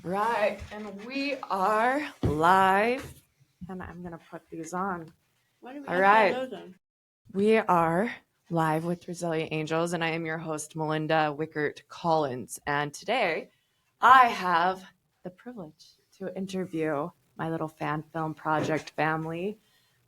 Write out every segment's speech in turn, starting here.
Right, and we are live, and I'm going to put these on. Why do we All have right. those on? We are live with Resilient Angels, and I am your host, Melinda Wickert Collins. And today, I have the privilege to interview my little fan film project family.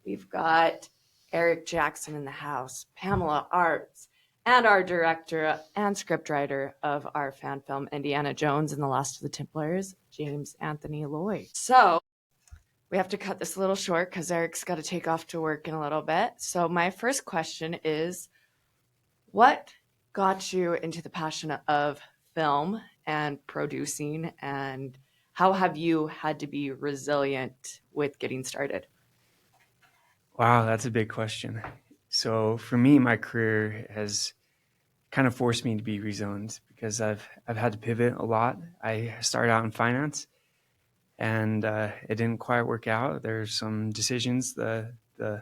We've got Eric Jackson in the house, Pamela Arts, and our director and scriptwriter of our fan film, Indiana Jones and the Last of the Templars, James Anthony Lloyd. So we have to cut this a little short because Eric's got to take off to work in a little bit. So my first question is, what got you into the passion of film and producing, and how have you had to be resilient with getting started? Wow, that's a big question. So for me, my career has kind of forced me to be resilient because I've had to pivot a lot. I started out in finance, and it didn't quite work out. There's some decisions the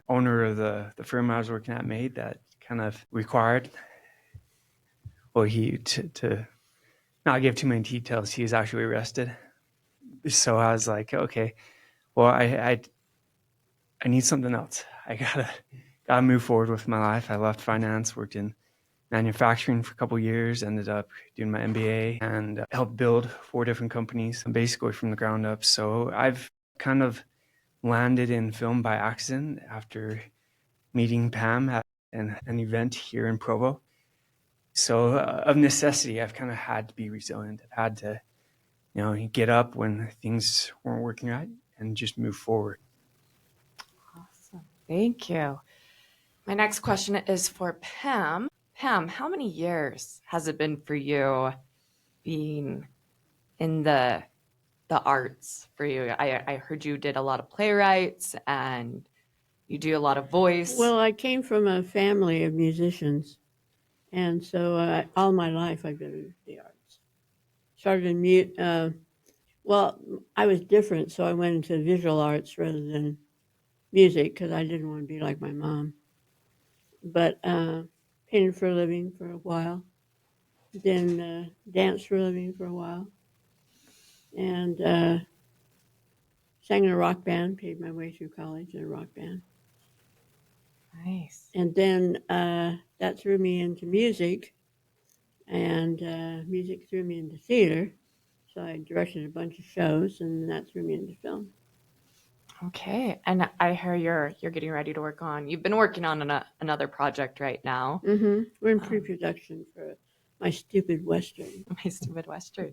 owner of the firm I was working at made that kind of required, well, he to not give too many details. He was actually arrested. So I was like, okay, well, I need something else. I gotta move forward with my life. I left finance, worked in manufacturing for a couple of years, ended up doing my MBA, and helped build 4 different companies, basically from the ground up. So I've kind of landed in film by accident after meeting Pam at an event here in Provo. So of necessity, I've kind of had to be resilient. I've had to, get up when things weren't working right and just move forward. Awesome. Thank you. My next question is for Pam. Pam, how many years has it been for you being in the arts for you? I heard you did a lot of playwrights and you do a lot of voice. Well, I came from a family of musicians, and so all my life I've been in the arts. Started in mute. Well, I was different, so I went into visual arts rather than music because I didn't want to be like my mom. But painted for a living for a while, then danced for a living for a while, and sang in a rock band. Paid my way through college in a rock band. Nice. And then that threw me into music, and music threw me into theater. So I directed a bunch of shows, and that threw me into film. Okay. And I hear you're getting ready to work on, you've been working on another project right now. Mm-hmm. We're in pre-production for My Stupid Western. My Stupid Western.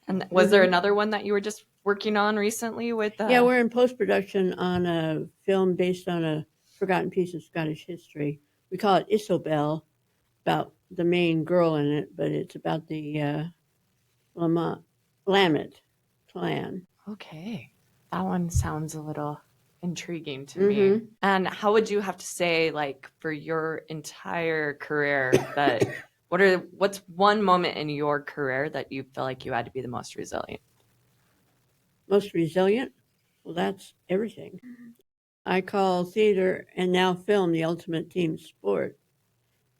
And was there another one that you were just working on recently with? Yeah, we're in post-production on a film based on a forgotten piece of Scottish history. We call it Isobel, about the main girl in it, but it's about the Willamette clan. Okay. That one sounds a little intriguing to me. And how would you have to say, like, for your entire career, that what's one moment in your career that you feel like you had to be the most resilient? Most resilient? Well, that's everything. I call theater and now film the ultimate team sport.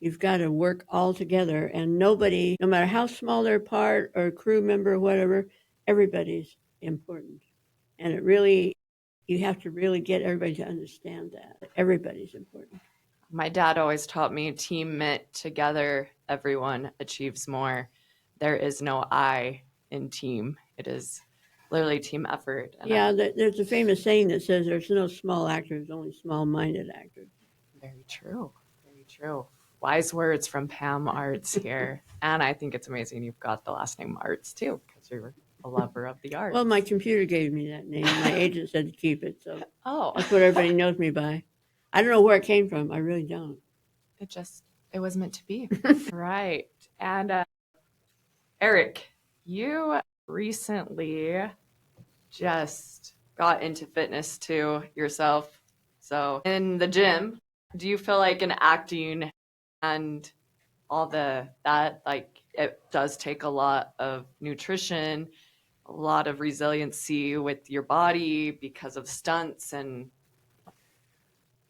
You've got to work all together, and nobody, no matter how small their part or crew member or whatever, everybody's important. And you have to really get everybody to understand that. Everybody's important. My dad always taught me, team meant together, everyone achieves more. There is no I in team. It is literally team effort. And yeah, there's a famous saying that says there's no small actors, only small-minded actors. Very true. Very true. Wise words from Pam Arts here. And I think it's amazing you've got the last name Arts too, because you're a lover of the arts. Well, my computer gave me that name. My agent said to keep it, so that's Oh, what everybody knows me by. I don't know where it came from. I really don't. it was meant to be. Right. And Eric, you recently just got into fitness too yourself. So in the gym, do you feel like in acting and all that, like, it does take a lot of nutrition, a lot of resiliency with your body because of stunts and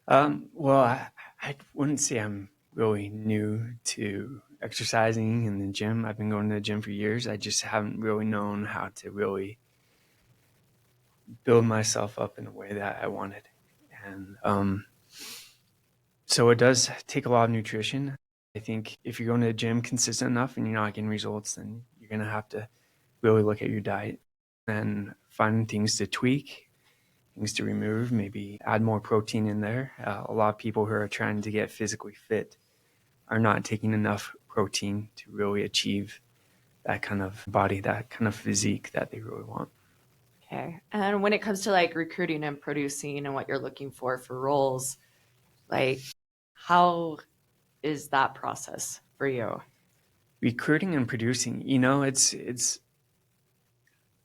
Well, I wouldn't say I'm really new to exercising in the gym. I've been going to the gym for years. I just haven't really known how to really build myself up in a way that I wanted. And so it does take a lot of nutrition. I think if you're going to the gym consistent enough and you're not getting results, then you're going to have to really look at your diet and find things to tweak, things to remove, maybe add more protein in there. A lot of people who are trying to get physically fit are not taking enough protein to really achieve that kind of body, that kind of physique that they really want. Okay. And when it comes to like recruiting and producing and what you're looking for roles, like how is that process for you? Recruiting and producing, it's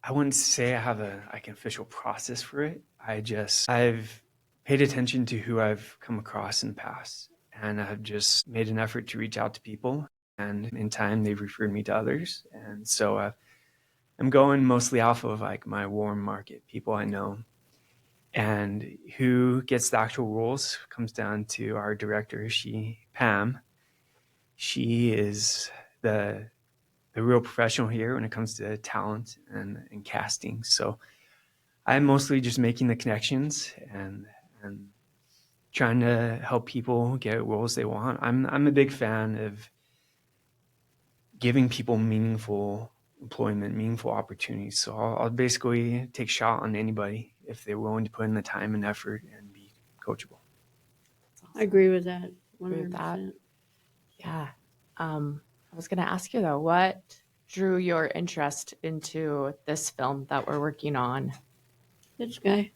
I wouldn't say I have an official process for it. I've paid attention to who I've come across in the past, and I've just made an effort to reach out to people, and in time they've referred me to others. And so I'm going mostly off of like my warm market, people I know. And who gets the actual roles comes down to our director, Pam. She is the real professional here when it comes to talent and casting. So I'm mostly just making the connections and trying to help people get roles they want. I'm a big fan of giving people meaningful employment, meaningful opportunities. So I'll basically take a shot on anybody if they're willing to put in the time and effort and be coachable. I agree with that. 100%. Agree with that. Yeah. I was going to ask you though, what drew your interest into this film that we're working on? This guy.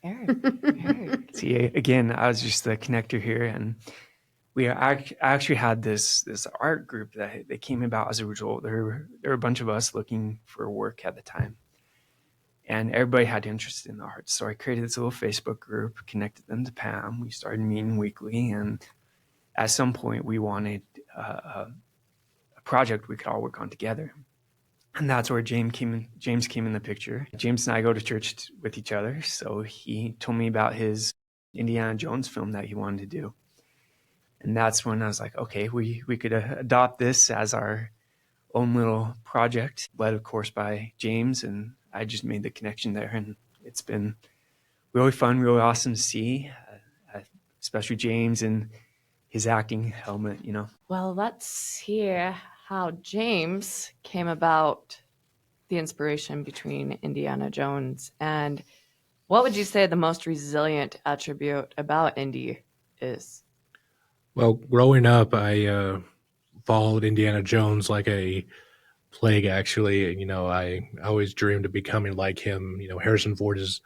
Eric. Eric. See, again, I was just the connector here, and we actually had this art group that they came about as a result. There were a bunch of us looking for work at the time, and everybody had interest in the art. So I created this little Facebook group, connected them to Pam. We started meeting weekly, and at some point we wanted a project we could all work on together. And that's where James came in the picture. James and I go to church with each other. So he told me about his Indiana Jones film that he wanted to do. And that's when I was like, okay, we could adopt this as our own little project, led, of course, by James. And I just made the connection there. And it's been really fun, really awesome to see, especially James and his acting helmet, Well, let's hear how James came about the inspiration between Indiana Jones. And what would you say the most resilient attribute about Indy is? Well, growing up, I followed Indiana Jones like a plague, actually. I always dreamed of becoming like him. Harrison Ford is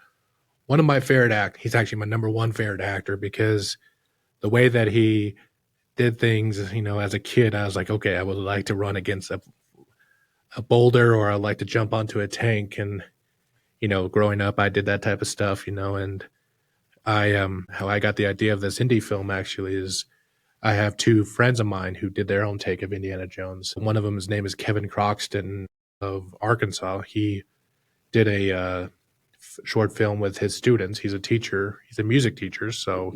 one of my favorite actors. He's actually my number one favorite actor because the way that he did things, as a kid, I was like, okay, I would like to run against a boulder, or I'd like to jump onto a tank. And, growing up, I did that type of stuff, and how I got the idea of this indie film actually is I have two friends of mine who did their own take of Indiana Jones. One of them, his name is Kevin Croxton of Arkansas. He did a short film with his students. He's a teacher. He's a music teacher. So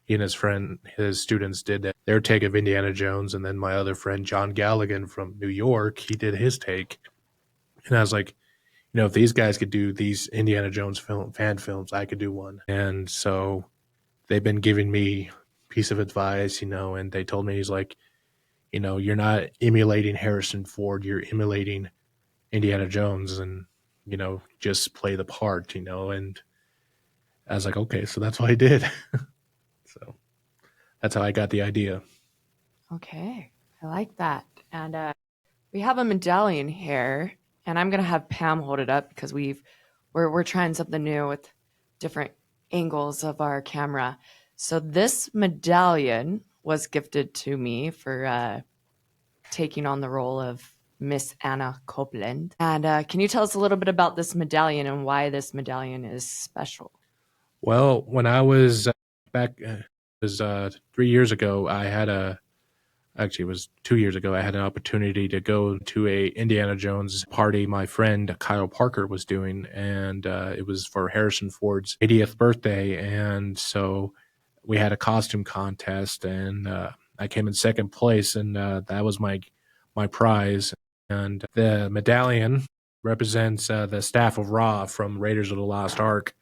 he and his students did their take of Indiana Jones. And then my other friend, John Galligan from New York, he did his take. And I was like, if these guys could do these Indiana Jones fan films, I could do one. And so they've been giving me piece of advice, and they told me, he's like, you're not emulating Harrison Ford, you're emulating Indiana Jones, and, just play the part, and I was like, okay, so that's what I did. So that's how I got the idea. Okay, I like that. And we have a medallion here, and I'm gonna have Pam hold it up because we're trying something new with different angles of our camera. So this medallion was gifted to me for taking on the role of Miss Anna Copeland. And can you tell us a little bit about this medallion and why this medallion is special? Well, when I was back, it was 3 years ago, actually it was 2 years ago, I had an opportunity to go to a Indiana Jones party my friend Kyle Parker was doing, and it was for Harrison Ford's 80th birthday. And so we had a costume contest, and I came in second place, and that was my prize. And the medallion represents the staff of Ra from Raiders of the Lost Ark.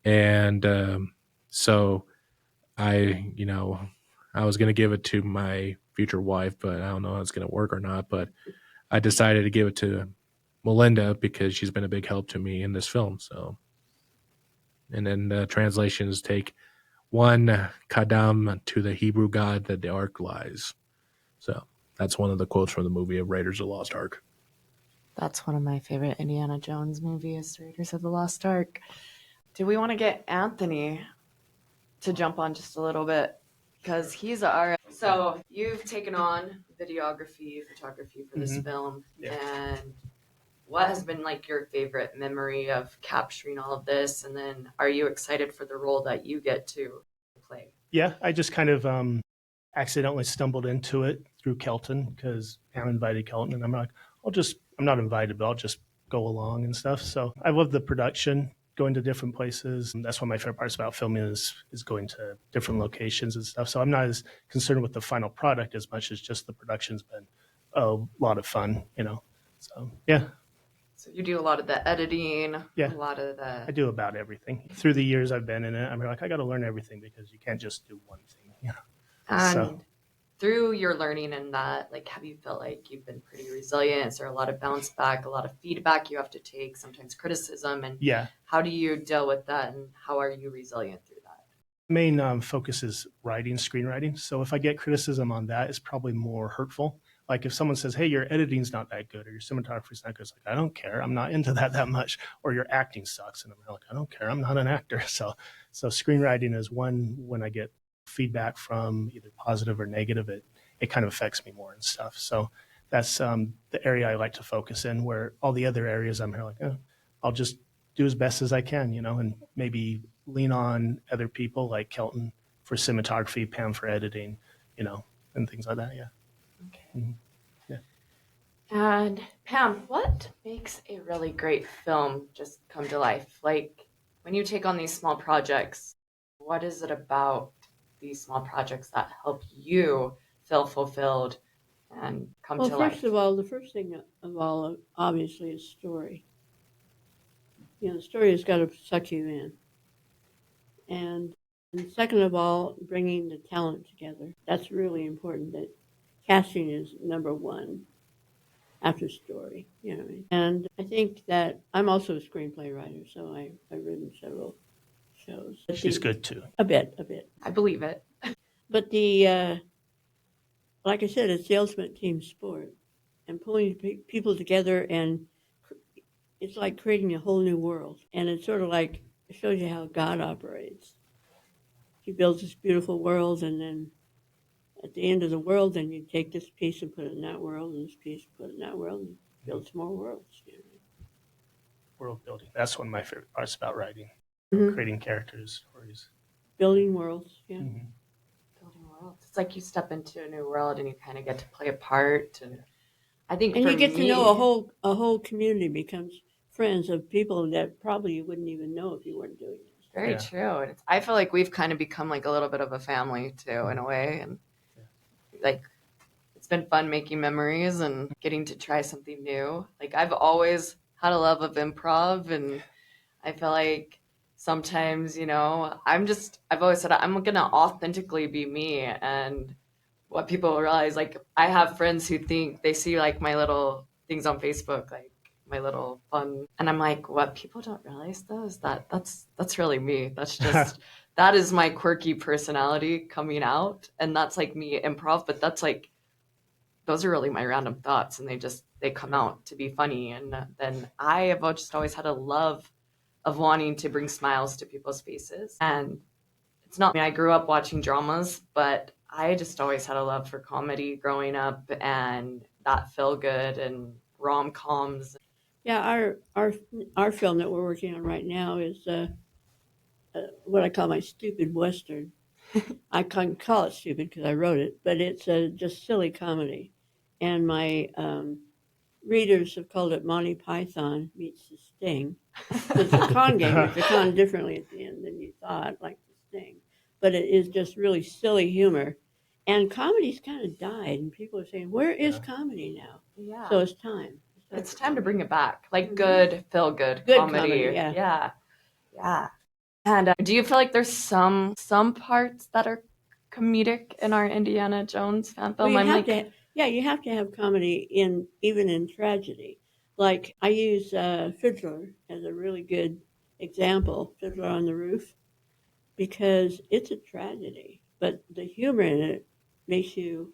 And so I, I was going to give it to my future wife, but I don't know if it's going to work or not. But I decided to give it to Melinda because she's been a big help to me in this film. So, and then the translations take one kadam to the Hebrew god that the ark lies. So that's one of the quotes from the movie of Raiders of the Lost Ark. That's one of my favorite Indiana Jones movies, Raiders of the Lost Ark. Do we want to get Anthony to jump on just a little bit? Because he's our... So you've taken on videography, photography for this film. Yeah. And what has been like your favorite memory of capturing all of this? And then are you excited for the role that you get to play? Yeah, I just kind of accidentally stumbled into it through Kelton because Pam invited Kelton, and I'm like, I'm not invited, but I'll just go along and stuff. So I love the production, going to different places. And that's one of my favorite parts about filming is going to different locations and stuff. So I'm not as concerned with the final product as much as just the production's been a lot of fun, So yeah. So you do a lot of the editing, Yeah. a lot of the... I do about everything. Through the years I've been in it, I'm like, I got to learn everything because you can't just do one thing. And through your learning in that, like, have you felt like you've been pretty resilient? Is there a lot of bounce back, a lot of feedback you have to take, sometimes criticism? And Yeah. how do you deal with that? And how are you resilient through that? Main focus is writing, screenwriting. So if I get criticism on that, it's probably more hurtful. Like if someone says, hey, your editing's not that good or your cinematography's not good, it's like, I don't care. I'm not into that much. Or your acting sucks. And I'm like, I don't care. I'm not an actor. So screenwriting is one when I get feedback from either positive or negative, it kind of affects me more and stuff. So that's the area I like to focus in, where all the other areas I'm here like, I'll just do as best as I can, and maybe lean on other people like Kelton for cinematography, Pam for editing, and things like that. Yeah. Okay. Mm-hmm. Yeah. And Pam, what makes a really great film just come to life? Like when you take on these small projects, what is it about these small projects that help you feel fulfilled and come to life? Well, first of all, the first thing of all, obviously, is story. The story has got to suck you in. And second of all, bringing the talent together. That's really important. That casting is number one after story, you know what I mean? And I think that I'm also a screenplay writer, so I've written several shows. She's good too. A bit. I believe it. But like I said, it's the ultimate team sport, and pulling people together, and it's like creating a whole new world. And it's sort of like, it shows you how God operates. He builds this beautiful world, and then at the end of the world, then you take this piece and put it in that world, and this piece and put it in that world, and build some more worlds. World building. That's one of my favorite parts about writing. Mhm. Creating characters, stories. Building worlds, yeah. Mm-hmm. Building worlds. It's like you step into a new world and you kind of get to play a part. And I think And for you get me, to know a whole community becomes friends of people that probably you wouldn't even know if you weren't doing this. very Yeah. true. And I feel like we've kind of become like a little bit of a family too, in a way. And like, it's been fun making memories and getting to try something new. Like I've always had a love of improv, and I feel like sometimes, I've always said I'm going to authentically be me. And what people realize, like I have friends who think they see like my little things on Facebook, like my little fun. And I'm like, what people don't realize though is that's really me. That's just, that is my quirky personality coming out. And that's like me improv, but that's like, those are really my random thoughts, and they come out to be funny. And then I have just always had a love of wanting to bring smiles to people's faces. And it's not me. I grew up watching dramas, but I just always had a love for comedy growing up, and that feel good and rom-coms. Yeah, our film that we're working on right now is what I call my stupid Western. I can call it stupid because I wrote it, but it's just silly comedy. And my readers have called it Monty Python meets the Sting. It's a con game. It's a con differently at the end than you thought, like the Sting. But it is just really silly humor. And comedy's kind of died, and people are saying, "Where is Yeah. comedy now?" Yeah. So it's time. It's time to bring it back. Like Mhm. good, feel good Good comedy. comedy, yeah. Yeah. Yeah. And do you feel like there's some parts that are comedic in our Indiana Jones fan Well, film? you I'm have like, to, yeah, you have to have comedy even in tragedy. Like I use Fiddler as a really good example, Fiddler on the Roof, because it's a tragedy, but the humor in it makes you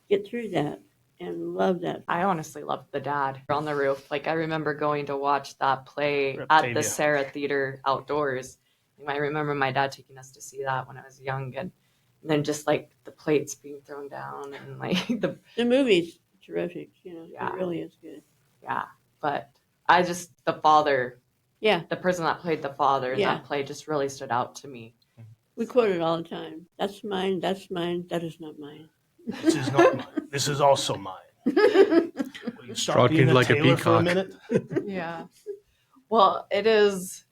get through that and love that. I honestly loved the dad on the roof. Like I remember going to watch that play at the Reptavia. Sarah Theater outdoors. I remember my dad taking us to see that when I was young, and then just like the plates being thrown down and like The movie's terrific, Yeah. it really is good. yeah. But I just the father, Yeah, the person that played the father in Yeah. that play just really stood out to me. we quote it all the time. That's mine, that is not mine. This is not mine. This is also mine. Will you stop Talking being a like a tailor for a peacock. minute? Yeah. Well, it's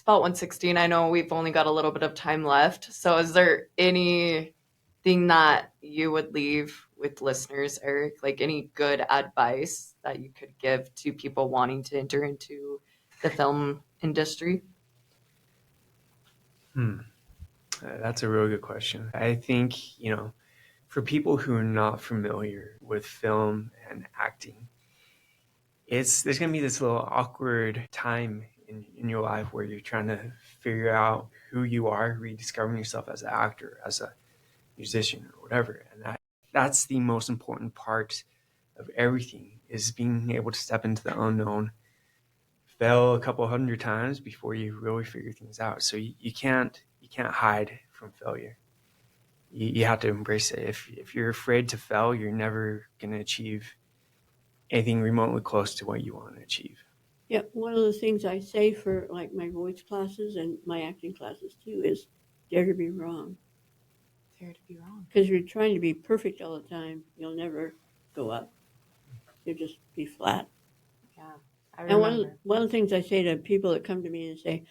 about 1:16. I know we've only got a little bit of time left. So is there anything that you would leave with listeners, Eric? Like any good advice that you could give to people wanting to enter into the film industry? That's a really good question. I think, for people who are not familiar with film and acting, there's going to be this little awkward time in your life where you're trying to figure out who you are, rediscovering yourself as an actor, as a musician, or whatever. And that's the most important part of everything, is being able to step into the unknown, fail a couple hundred times before you really figure things out. So you can't hide from failure. You have to embrace it. If you're afraid to fail, you're never going to achieve anything remotely close to what you want to achieve. Yeah, one of the things I say for like my voice classes and my acting classes too is dare to be wrong. Dare to be wrong. Because you're trying to be perfect all the time, you'll never go up. You'll just be flat. Yeah. I And remember. one of the things I say to people that come to me and say,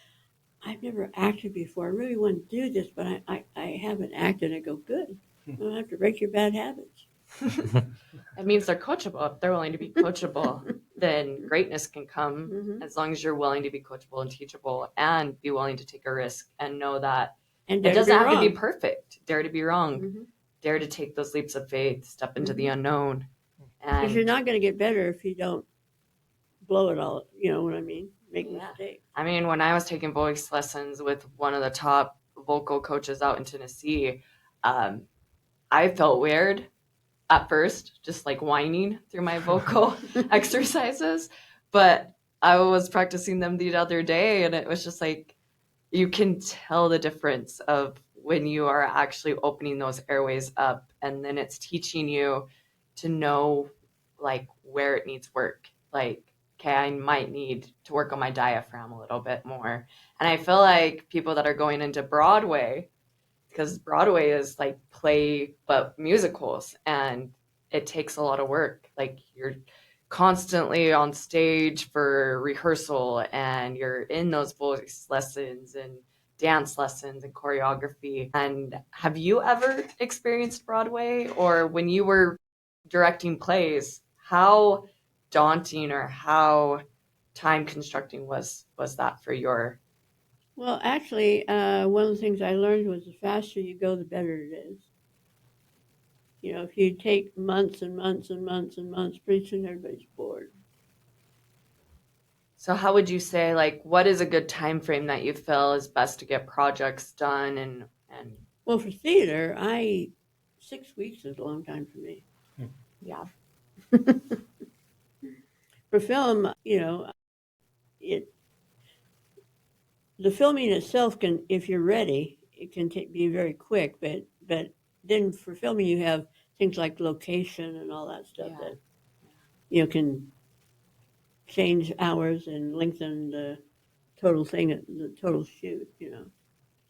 I've never acted before. I really want to do this, but I haven't acted. I go, good. You don't have to break your bad habits. It means they're coachable. If they're willing to be coachable, then greatness can come Mhm. as long as you're willing to be coachable and teachable and be willing to take a risk and know that And it dare to doesn't be have to be wrong. perfect. Dare to be wrong. Mhm. Dare to take those leaps of faith, step into the unknown. Because you're And not going to get better if you don't blow it all. You know what I mean? Make Yeah. mistakes. when I was taking voice lessons with one of the top vocal coaches out in Tennessee, I felt weird at first, just like whining through my vocal exercises. But I was practicing them the other day, and it was just like you can tell the difference of when you are actually opening those airways up, and then it's teaching you to know like where it needs work. Like, okay, I might need to work on my diaphragm a little bit more. And I feel like people that are going into Broadway, because Broadway is like play but musicals, and it takes a lot of work. Like you're constantly on stage for rehearsal, and you're in those voice lessons and dance lessons and choreography. And have you ever experienced Broadway, or when you were directing plays, how daunting or how time constructing was that for your Well, actually, one of the things I learned was the faster you go, the better it is. If you take months and months and months and months, pretty soon everybody's bored. So how would you say, like, what is a good time frame that you feel is best to get projects done and Well, for theater, 6 weeks is a long time for me. yeah. For film, the filming itself can, if you're ready, it can be very quick. But then for filming, you have things like location and all that stuff Yeah. that can change hours and lengthen the total thing, the total shoot.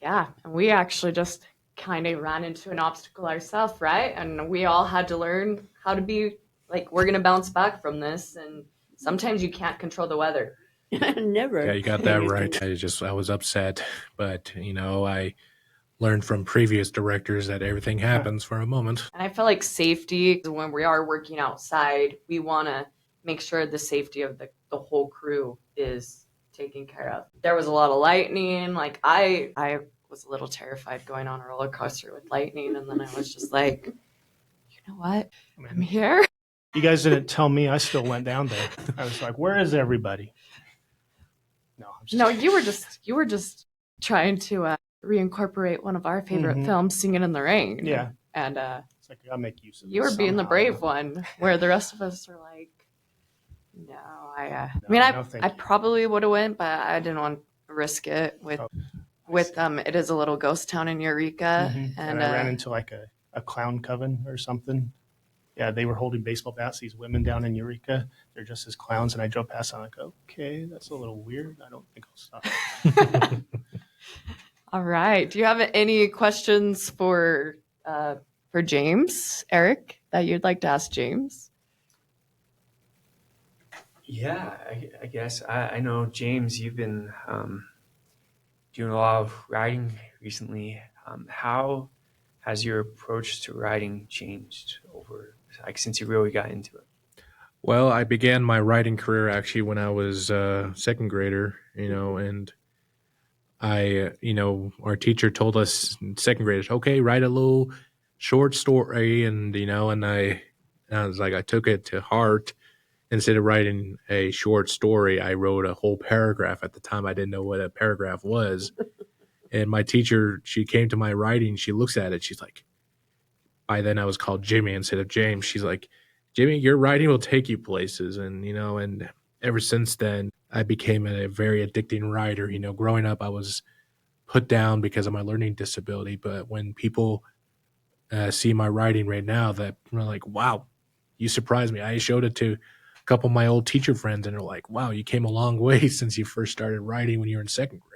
Yeah, and we actually just kind of ran into an obstacle ourselves, right? And we all had to learn how to be like, we're going to bounce back from this, and sometimes you can't control the weather. Never. Yeah, you got that right. I was upset, but I learned from previous directors that everything happens for a moment. And I feel like safety, when we are working outside, we want to make sure the safety of the whole crew is taken care of. There was a lot of lightning. Like I was a little terrified going on a roller coaster with lightning. And then I was just like, you know what? I'm here. You guys didn't tell me. I still went down there. I was like, where is everybody? No, I'm just No, you were just trying to reincorporate one of our favorite films, Singing in the Rain. Yeah. And it's like, I'll make use of you were this being the somehow. brave one, where the rest of us are like, no, I No, thank I you. probably would have went, but I didn't want to risk it with it is a little ghost town in Eureka. And I ran into like a clown coven or something. Yeah, they were holding baseball bats, these women down in Eureka. They're just as clowns. And I drove past and I'm like, okay, that's a little weird. I don't think I'll stop. All right. Do you have any questions for James, Eric, that you'd like to ask James? Yeah, I guess. I know, James, you've been doing a lot of writing recently. How has your approach to writing changed over, like, since you really got into it? Well, I began my writing career actually when I was second grader, and our teacher told us in second graders, okay, write a little short story, and I was like, I took it to heart. Instead of writing a short story, I wrote a whole paragraph. At the time, I didn't know what a paragraph was. And my teacher, she came to my writing, she looks at it, she's like, by then I was called Jimmy instead of James. She's like, Jimmy, your writing will take you places. And ever since then, I became a very addicting writer. Growing up, I was put down because of my learning disability. But when people see my writing right now, that they're like, wow, you surprised me. I showed it to a couple of my old teacher friends, and they're like, wow, you came a long way since you first started writing when you were in second grade.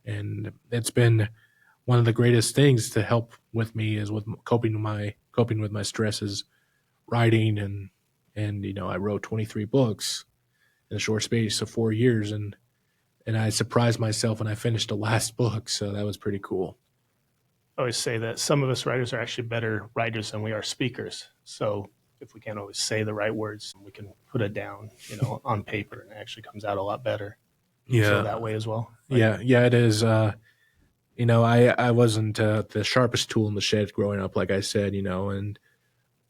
And it's been one of the greatest things to help with me is with coping with my stresses, writing, and I wrote 23 books in a short space of 4 years, and I surprised myself when I finished the last book, so that was pretty cool. I always say that some of us writers are actually better writers than we are speakers. So if we can't always say the right words, we can put it down, on paper, and it actually comes out a lot better. Yeah, so that way as well. Right? Yeah, it is. I wasn't the sharpest tool in the shed growing up, like I said, and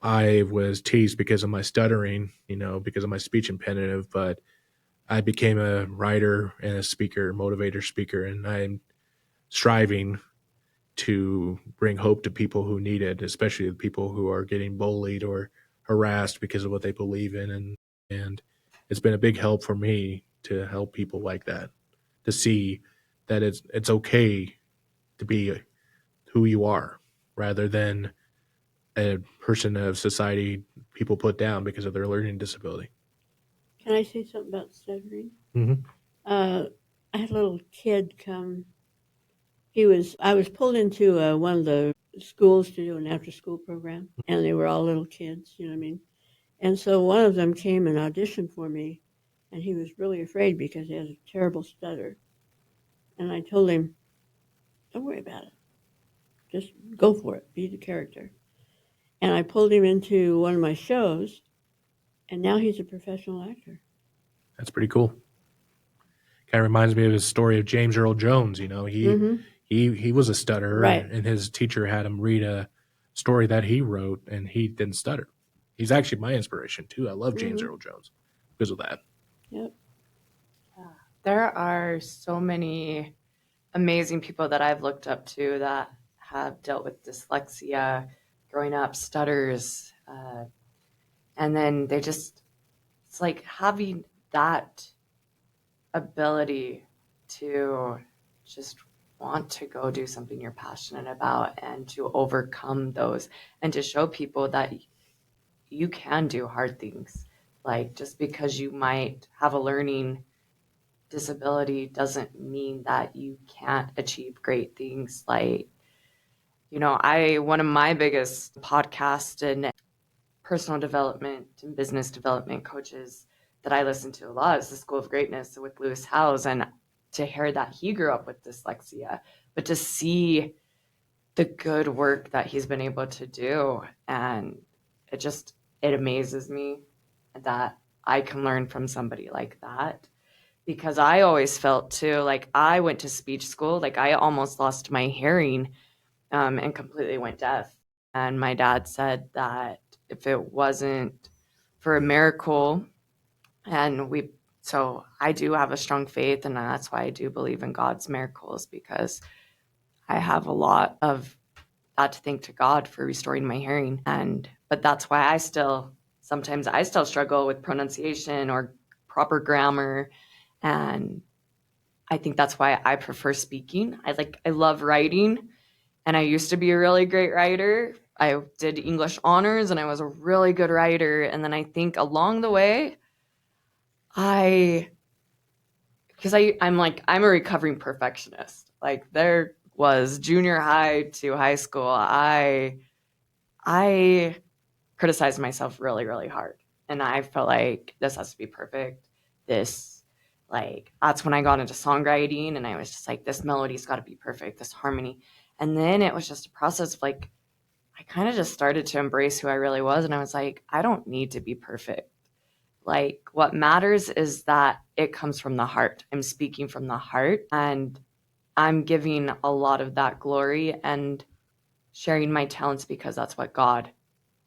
I was teased because of my stuttering, because of my speech impediment, but I became a writer and a speaker, motivator speaker, and I'm striving to bring hope to people who need it, especially the people who are getting bullied or harassed because of what they believe in. And it's been a big help for me to help people like that, to see that it's okay to be who you are rather than a person of society people put down because of their learning disability. Can I say something about stuttering? Mm-hmm. I had a little kid come. I was pulled into one of the schools to do an after-school program, and they were all little kids, you know what I mean? And so one of them came and auditioned for me, and he was really afraid because he has a terrible stutter. And I told him, don't worry about it. Just go for it. Be the character. And I pulled him into one of my shows, and now he's a professional actor. That's pretty cool. Kind of reminds me of his story of James Earl Jones. He was a stutterer, Right. And his teacher had him read a story that he wrote, and he didn't stutter. He's actually my inspiration too. I love James Earl Jones because of that. Yep. There are so many amazing people that I've looked up to that have dealt with dyslexia, growing up, stutters, and then it's like having that ability to just want to go do something you're passionate about and to overcome those and to show people that you can do hard things. Like, just because you might have a learning disability doesn't mean that you can't achieve great things. Like, one of my biggest podcast and personal development and business development coaches that I listen to a lot is the School of Greatness with Lewis Howes. And to hear that he grew up with dyslexia, but to see the good work that he's been able to do. And it amazes me that I can learn from somebody like that, because I always felt too, like I went to speech school, like I almost lost my hearing and completely went deaf. And my dad said that if it wasn't for a miracle, so I do have a strong faith, and that's why I do believe in God's miracles, because I have a lot of that to thank to God for restoring my hearing. But that's why sometimes I still struggle with pronunciation or proper grammar. And I think that's why I prefer speaking. I love writing, and I used to be a really great writer. I did English honors and I was a really good writer. And then I think along the way, I'm a recovering perfectionist. Like there was junior high to high school, I criticized myself really, really hard. And I felt like this has to be perfect. That's when I got into songwriting, and I was just like, this melody's got to be perfect, this harmony. And then it was just a process of like, I kind of just started to embrace who I really was. And I was like, I don't need to be perfect. Like, what matters is that it comes from the heart. I'm speaking from the heart, and I'm giving a lot of that glory and sharing my talents, because that's what God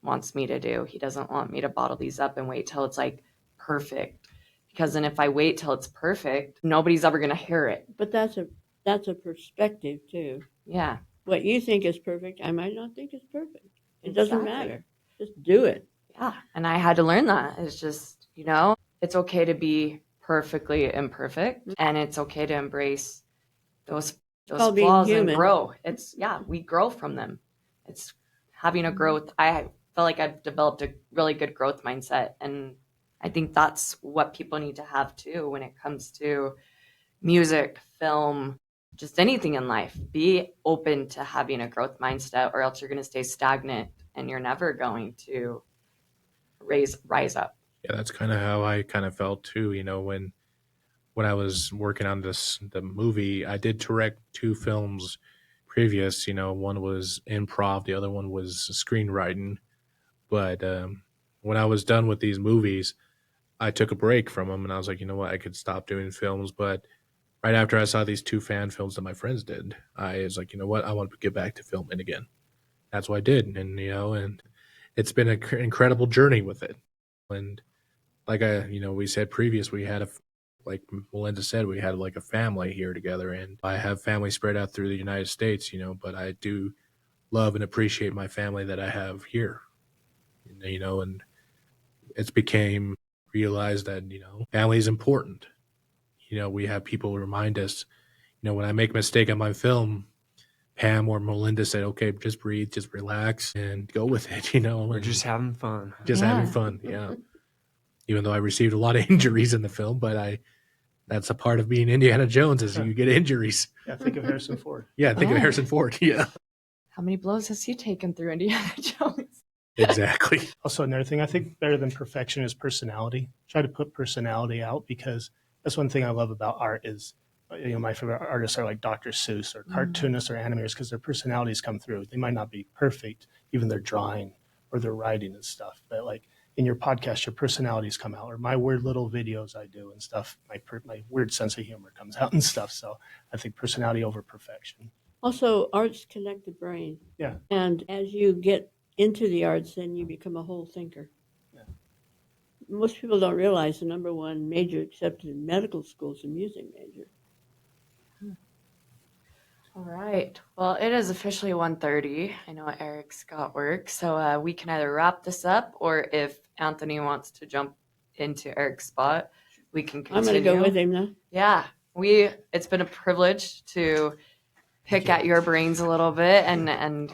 wants me to do. He doesn't want me to bottle these up and wait till it's like perfect, because then if I wait till it's perfect, nobody's ever going to hear it. But that's a perspective too. Yeah. What you think is perfect, I might not think is perfect. It doesn't Exactly. matter. Just do it. Yeah. And I had to learn that. It's just, it's okay to be perfectly imperfect, and it's okay to embrace those called being flaws and human. grow. We grow from them. It's having a growth. I feel like I've developed a really good growth mindset, and I think that's what people need to have too when it comes to music, film, just anything in life. Be open to having a growth mindset, or else you're going to stay stagnant and you're never going to rise up. Yeah, that's kind of how I kind of felt too. When I was working on the movie, I did direct two films previous. One was improv, the other one was screenwriting. But when I was done with these movies, I took a break from them, and I was like, you know what, I could stop doing films. But right after I saw these two fan films that my friends did, I was like, you know what, I want to get back to filming again. That's what I did, and it's been an incredible journey with it. And like we said previous, we had like Melinda said, we had like a family here together, and I have family spread out through the United States, but I do love and appreciate my family that I have here, and it's became realized that, family is important. We have people remind us, when I make a mistake on my film, Pam or Melinda said, okay, just breathe, just relax and go with it, We're just having fun. Just having fun. Yeah. Even though I received a lot of injuries in the film, but that's a part of being Indiana Jones is you get injuries. Yeah, think of Harrison Ford. Yeah, think of Harrison Ford. Yeah. How many blows has he taken through Indiana Jones? Exactly. Also, another thing I think better than perfection is personality. Try to put personality out, because that's one thing I love about art is, my favorite artists are like Dr. Seuss or cartoonists or animators, because their personalities come through. They might not be perfect, even their drawing or their writing and stuff, but like in your podcast, your personalities come out, or my weird little videos I do and stuff. My weird sense of humor comes out and stuff. So I think personality over perfection. Also, arts connect the brain. Yeah. And as you get into the arts, then you become a whole thinker. Yeah. Most people don't realize the number one major accepted in medical school is a music major. All right. Well, it is officially 1:30. I know Eric's got work, so we can either wrap this up, or if Anthony wants to jump into Eric's spot, we can continue. I'm going to go with him now. Yeah. It's been a privilege to pick at your brains a little bit and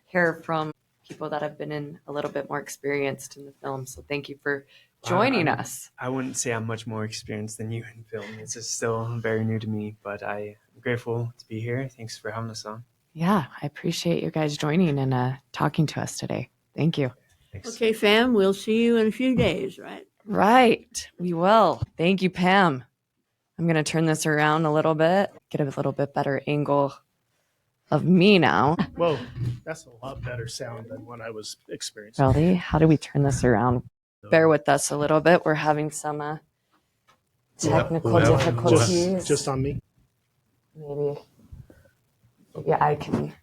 hear from people that have been in a little bit more experienced in the film. So thank you for joining us. I wouldn't say I'm much more experienced than you in film. It's just still very new to me, but I'm grateful to be here. Thanks for having us on. Yeah, I appreciate you guys joining and talking to us today. Thank you. Thanks. Okay, fam, we'll see you in a few days, right? Right. We will. Thank you, Pam. I'm going to turn this around a little bit, get a little bit better angle of me now. Whoa, that's a lot better sound than what I was experiencing. Really? How do we turn this around? Bear with us a little bit. We're having some technical Well, difficulties. Just on me. Maybe I can.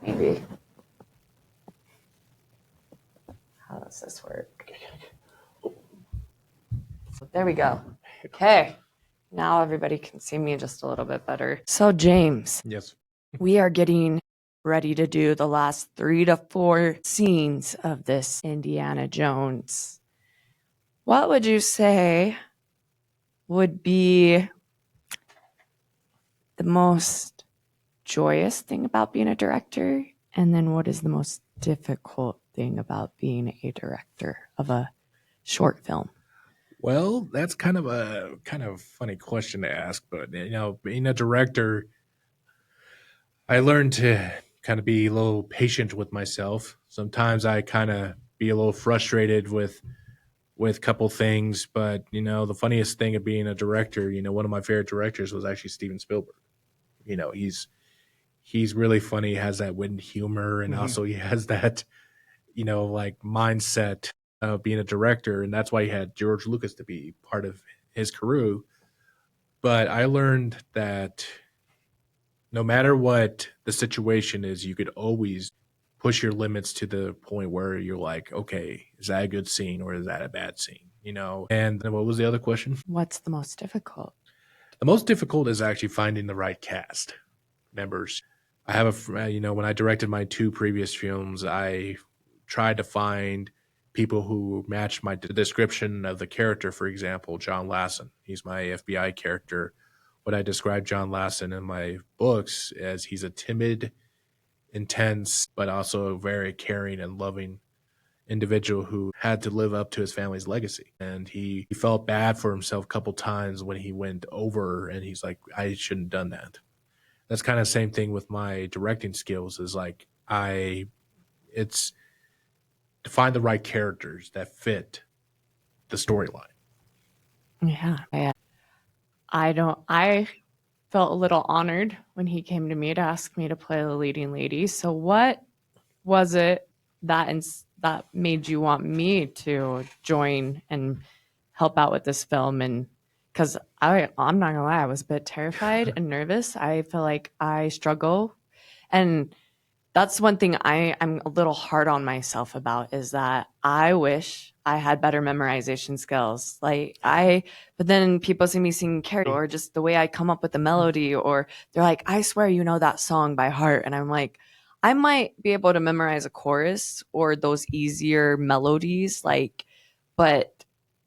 Maybe. How does this work? There we go. Okay. Now everybody can see me just a little bit better. So, James, yes. we are getting ready to do the last 3 to 4 scenes of this Indiana Jones. What would you say would be the most joyous thing about being a director? And then what is the most difficult thing about being a director of a short film? Well, that's kind of funny question to ask, but being a director, I learned to kind of be a little patient with myself. Sometimes I kind of be a little frustrated with a couple things, but the funniest thing of being a director, one of my favorite directors was actually Steven Spielberg. He's really funny, has that wit and humor, and also he has that like mindset of being a director, and that's why he had George Lucas to be part of his crew. But I learned that no matter what the situation is, you could always push your limits to the point where you're like, okay, is that a good scene or is that a bad scene? And then what was the other question? What's the most difficult? The most difficult is actually finding the right cast members. I have when I directed my 2 previous films, I tried to find people who matched my description of the character. For example, John Lassen. He's my FBI character. What I described John Lassen in my books as he's a timid, intense, but also very caring and loving individual who had to live up to his family's legacy. And he felt bad for himself a couple times when he went over, and he's like, I shouldn't have done that. That's kind of the same thing with my directing skills, is like it's to find the right characters that fit the storyline. Yeah. I felt a little honored when he came to me to ask me to play the leading lady. So what was it that made you want me to join and help out with this film? And because I'm not gonna lie, I was a bit terrified and nervous. I feel like I struggle, and that's one thing I'm a little hard on myself about, is that I wish I had better memorization skills. But then people see me sing character, or just the way I come up with the melody, or they're like, I swear you know that song by heart. And I'm like, I might be able to memorize a chorus or those easier melodies, but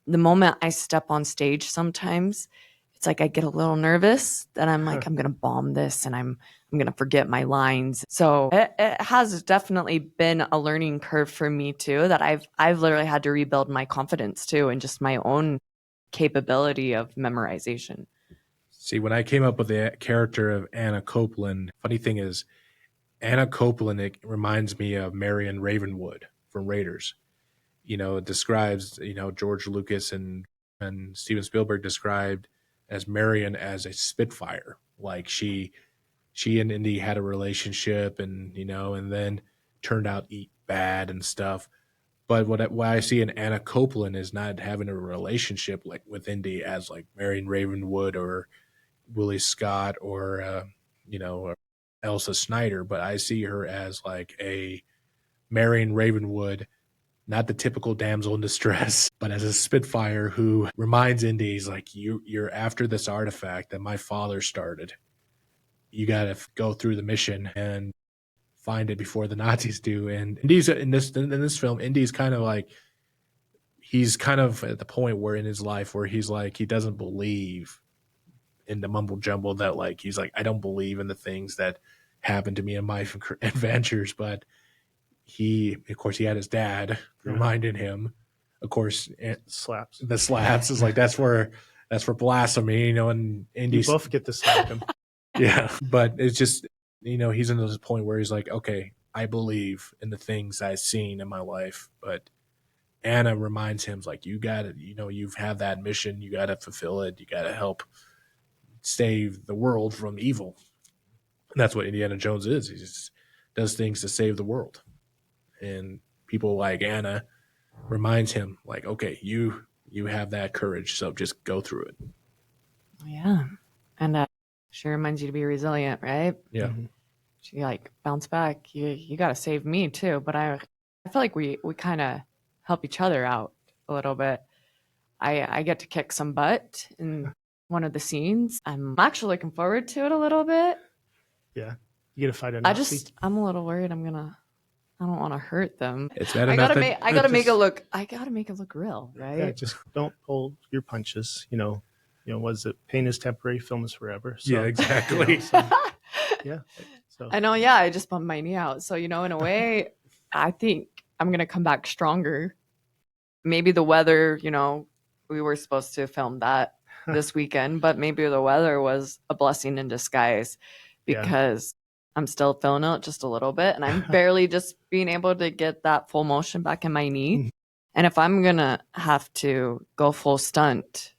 the moment I step on stage sometimes, it's like I get a little nervous that I'm like, I'm going to bomb this and I'm going to forget my lines. So it has definitely been a learning curve for me too, that I've literally had to rebuild my confidence too, and just my own capability of memorization. See, when I came up with the character of Anna Copeland, funny thing is, Anna Copeland, it reminds me of Marion Ravenwood from Raiders. It describes, George Lucas and Steven Spielberg described as Marion as a Spitfire. Like she and Indy had a relationship, and and then turned out bad and stuff. But what I see in Anna Copeland is not having a relationship like with Indy as like Marion Ravenwood or Willie Scott or or Elsa Snyder, but I see her as like a Marion Ravenwood, not the typical damsel in distress, but as a Spitfire who reminds Indy, he's like, you're after this artifact that my father started. You got to go through the mission and find it before the Nazis do. And Indy's in this film, Indy's kind of like, he's kind of at the point where in his life where he's like, he doesn't believe in the mumble jumble, that like, he's like, I don't believe in the things that happened to me in my adventures. But he had his dad reminding him, of course, Slaps. the slaps is like, that's for blasphemy, and Indy's, You both get to slap him. yeah. But it's just, he's in this point where he's like, okay, I believe in the things I've seen in my life. But Anna reminds him, like, you got to, you've had that mission, you got to fulfill it, you got to help save the world from evil. And that's what Indiana Jones is. He just does things to save the world. And people like Anna reminds him, like, okay, you have that courage, so just go through it. Yeah. And she reminds you to be resilient, right? Yeah. Mhm. She like bounce back. You got to save me too. But I feel like we kind of help each other out a little bit. I get to kick some butt in one of the scenes. I'm actually looking forward to it a little bit. Yeah. You get to fight a Nazi. I'm a little worried. I don't want to hurt them. It's bad I enough gotta that make it look. I gotta make it look real, right? Yeah, just don't pull your punches. Was it pain is temporary, film is forever. So, yeah, exactly. Yeah. So I know. Yeah, I just bumped my knee out. So in a way, I think I'm gonna come back stronger. Maybe the weather. We were supposed to film that this weekend, but maybe the weather was a blessing in disguise because I'm still feeling it just a little bit, and I'm barely just being able to get that full motion back in my knee. And if I'm gonna have to go full stunt,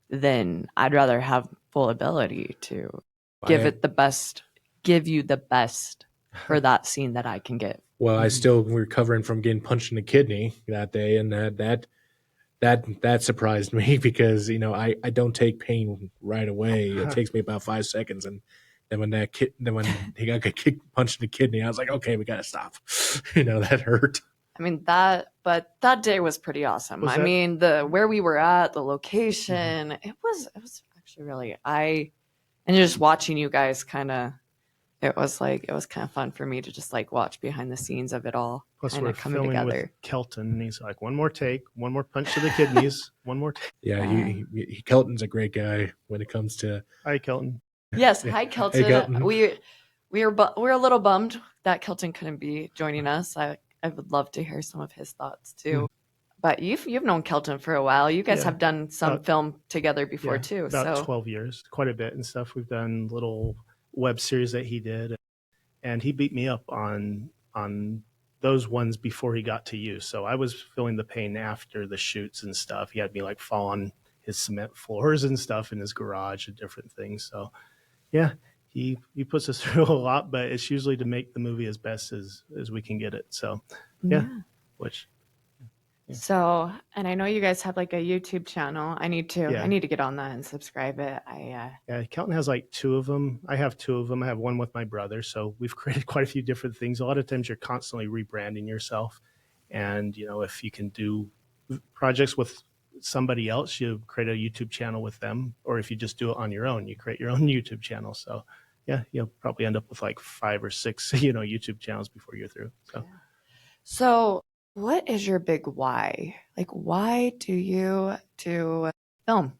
then I'd rather have full ability to give you the best for that scene that I can give. Well, I still recovering from getting punched in the kidney that day, and that surprised me because I don't take pain right away. It takes me about 5 seconds, and then when he got punched in the kidney, I was like, okay, we gotta stop. That hurt. I mean but that day was pretty awesome. The where we were at, the location, it was actually really and just watching you guys it was kind of fun for me to just like watch behind the scenes of it all. Plus, we're we're coming filming together with Kelton, and he's like, one more take, one more punch to the kidneys, one more take. Yeah, Kelton's a great guy when it comes to. Hi, Kelton. Yes, Yeah. hi Kelton. Hey, Kelton. We're a little bummed that Kelton couldn't be joining us. I would love to hear some of his thoughts too. But you've known Kelton for a while. You guys have done some film together before too. About 12 years, quite a bit and stuff. We've done little web series that he did, and he beat me up on those ones before he got to you. So I was feeling the pain after the shoots and stuff. He had me like fall on his cement floors and stuff in his garage and different things. So yeah, he puts us through a lot, but it's usually to make the movie as best as we can get it. So yeah. So, and I know you guys have like a YouTube channel. I need to get on that and subscribe it. Yeah, Kelton has like 2 of them. I have 2 of them. I have one with my brother. So we've created quite a few different things. A lot of times you're constantly rebranding yourself. And, if you can do projects with somebody else, you create a YouTube channel with them. Or if you just do it on your own, you create your own YouTube channel. So yeah, you'll probably end up with like 5 or 6, YouTube channels before you're through. So what is your big why? Like, why do you do film?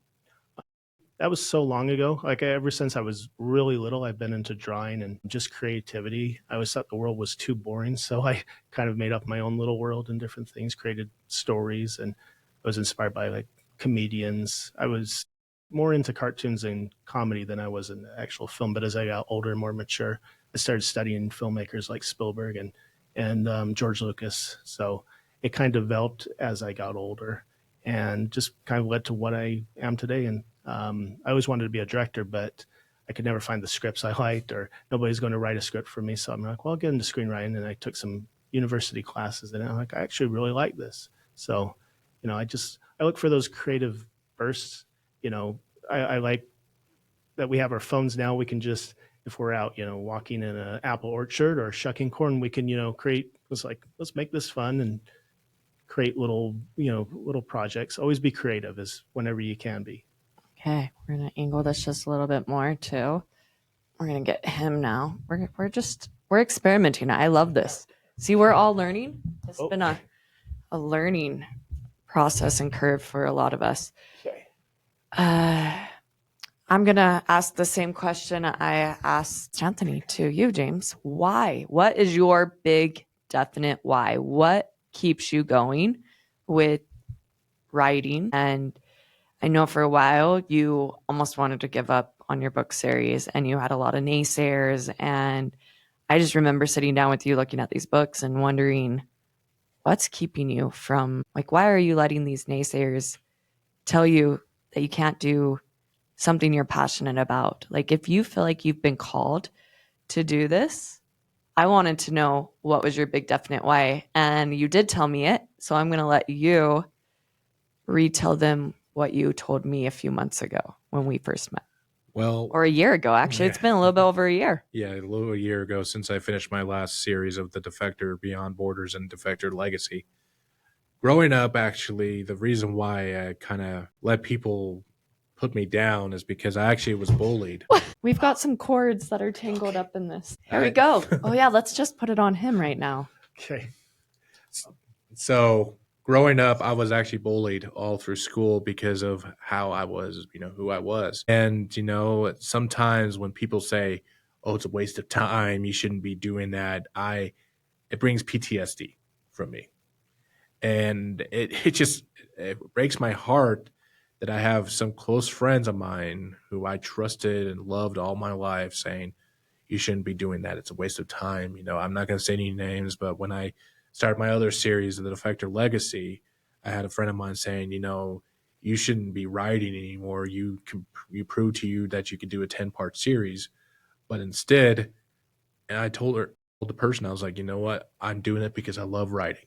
That was so long ago. Like ever since I was really little, I've been into drawing and just creativity. I always thought the world was too boring. So I kind of made up my own little world and different things, created stories, and I was inspired by like comedians. I was more into cartoons and comedy than I was in the actual film. But as I got older and more mature, I started studying filmmakers like Spielberg and George Lucas. So it kind of developed as I got older and just kind of led to what I am today. And I always wanted to be a director, but I could never find the scripts I liked, or nobody's going to write a script for me. So I'm like, well, I'll get into screenwriting. And I took some university classes, and I'm like, I actually really like this. So, I look for those creative bursts. I like that we have our phones now. We can just, if we're out, walking in an apple orchard or shucking corn, we can, let's make this fun and create little projects. Always be creative as whenever you can be. Okay, we're gonna angle this just a little bit more too. We're gonna get him now. We're experimenting. I love this. See, we're all learning. It's been a learning process and curve for a lot of us. Okay. I'm gonna ask the same question I asked Anthony to you, James. Why? What is your big definite why? What keeps you going with writing? And I know for a while you almost wanted to give up on your book series, and you had a lot of naysayers. And I just remember sitting down with you looking at these books and wondering, what's keeping you from, like, why are you letting these naysayers tell you that you can't do something you're passionate about? Like, if you feel like you've been called to do this, I wanted to know what was your big definite why. And you did tell me it. So I'm going to let you retell them what you told me a few months ago when we first met. Well, Or a year ago, actually. It's been a little bit over a year. yeah, a little a year ago since I finished my last series of The Defector Beyond Borders and Defector Legacy. Growing up, actually, the reason why I kind of let people put me down is because I actually was bullied. We've got some cords that are tangled up in this. Here we go. Oh, yeah, let's just put it on him right now. Okay. So growing up, I was actually bullied all through school because of how I was, who I was. And, sometimes when people say, oh, it's a waste of time, you shouldn't be doing that, it brings PTSD from me. And it breaks my heart that I have some close friends of mine who I trusted and loved all my life saying, you shouldn't be doing that. It's a waste of time. I'm not going to say any names, but when I started my other series of The Defector Legacy, I had a friend of mine saying, you shouldn't be writing anymore. You proved to you that you could do a 10-part series. But instead, and I told the person, I was like, you know what? I'm doing it because I love writing.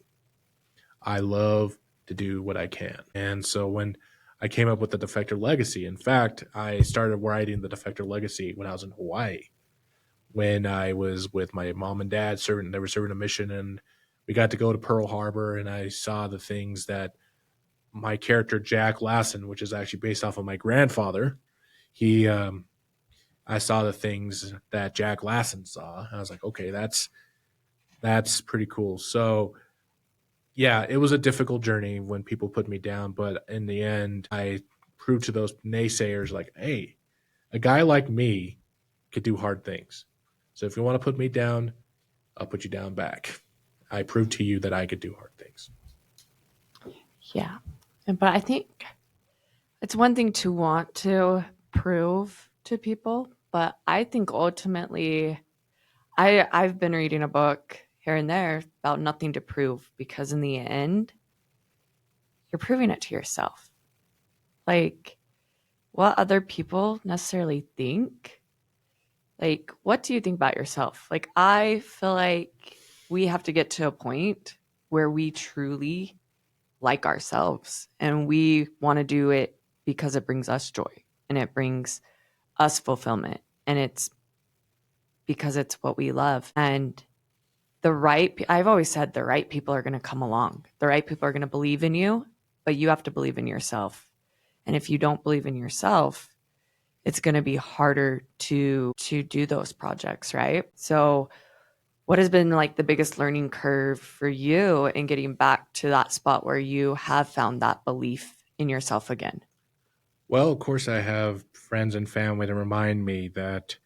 I love to do what I can. And so when I came up with The Defector Legacy, in fact, I started writing The Defector Legacy when I was in Hawaii, when I was with my mom and dad they were serving a mission, and we got to go to Pearl Harbor, and I saw the things that my character Jack Lassen, which is actually based off of my grandfather, I saw the things that Jack Lassen saw. I was like, okay, that's pretty cool. So yeah, it was a difficult journey when people put me down, but in the end, I proved to those naysayers like, hey, a guy like me could do hard things. So if you want to put me down, I'll put you down back. I proved to you that I could do hard things. Yeah. But I think it's one thing to want to prove to people, but I think ultimately I've been reading a book here and there about nothing to prove, because in the end, you're proving it to yourself. Like, what other people necessarily think, like, what do you think about yourself? Like, I feel like we have to get to a point where we truly like ourselves and we want to do it because it brings us joy and it brings us fulfillment, and it's because it's what we love. And I've always said the right people are going to come along. The right people are going to believe in you, but you have to believe in yourself. And if you don't believe in yourself, it's going to be harder to do those projects, right? So what has been like the biggest learning curve for you in getting back to that spot where you have found that belief in yourself again? Well, of course, I have friends and family to remind me that,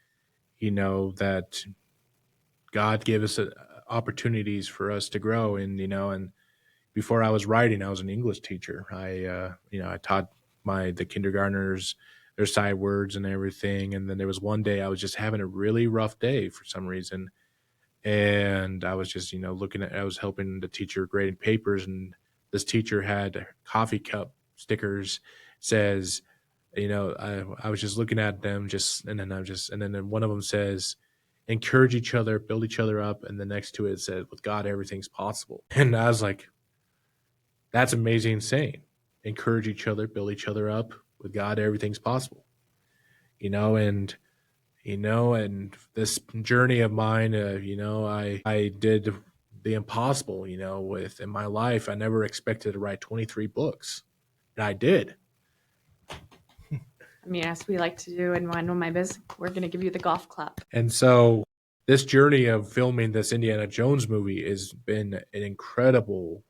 that God gave us opportunities for us to grow. And before I was writing, I was an English teacher. I taught the kindergartners their sight words and everything. And then there was one day I was just having a really rough day for some reason. And I was just, I was helping the teacher grading papers, and this teacher had coffee cup stickers, says, I was just looking at them and then one of them says, encourage each other, build each other up. And the next to it said, with God, everything's possible. And I was like, that's amazing saying. Encourage each other, build each other up. With God, everything's possible. And this journey of mine, I did the impossible, in my life. I never expected to write 23 books. And I did. I mean, as we like to do in One of My Biz, we're going to give you the golf clap. And so this journey of filming this Indiana Jones movie has been an incredible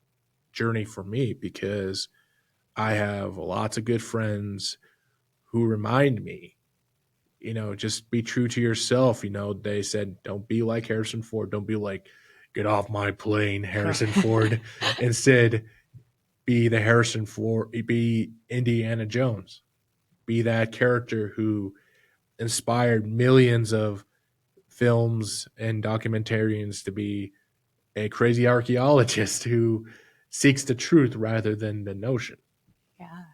journey for me, because I have lots of good friends who remind me, just be true to yourself. They said, don't be like Harrison Ford. Don't be like, get off my plane, Harrison Ford. Instead, be the Harrison Ford, be Indiana Jones. Be that character who inspired millions of films and documentarians to be a crazy archaeologist who seeks the truth rather than the notion. Yeah.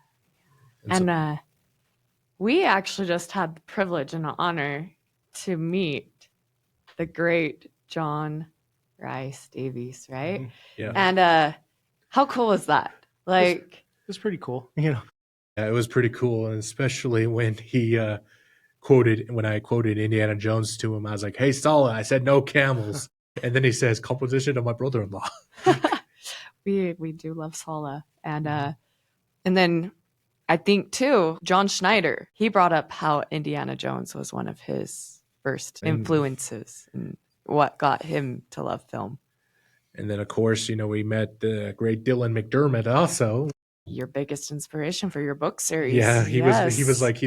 And so, We actually just had the privilege and the honor to meet the great John Rice Davies, right? Mhm. Yeah. And how cool was that? Like, It's pretty cool. You know, Yeah, it was pretty cool, and especially when when I quoted Indiana Jones to him, I was like, "Hey, Stalin, I said no camels," and then he says, "Composition of my brother-in-law." we do love Sala. And then I think too, John Schneider, he brought up how Indiana Jones was one of his first And- influences and what got him to love film. And then, of course, we met the great Dylan McDermott also. Your biggest inspiration for your book series. Yeah, he Yes. was like,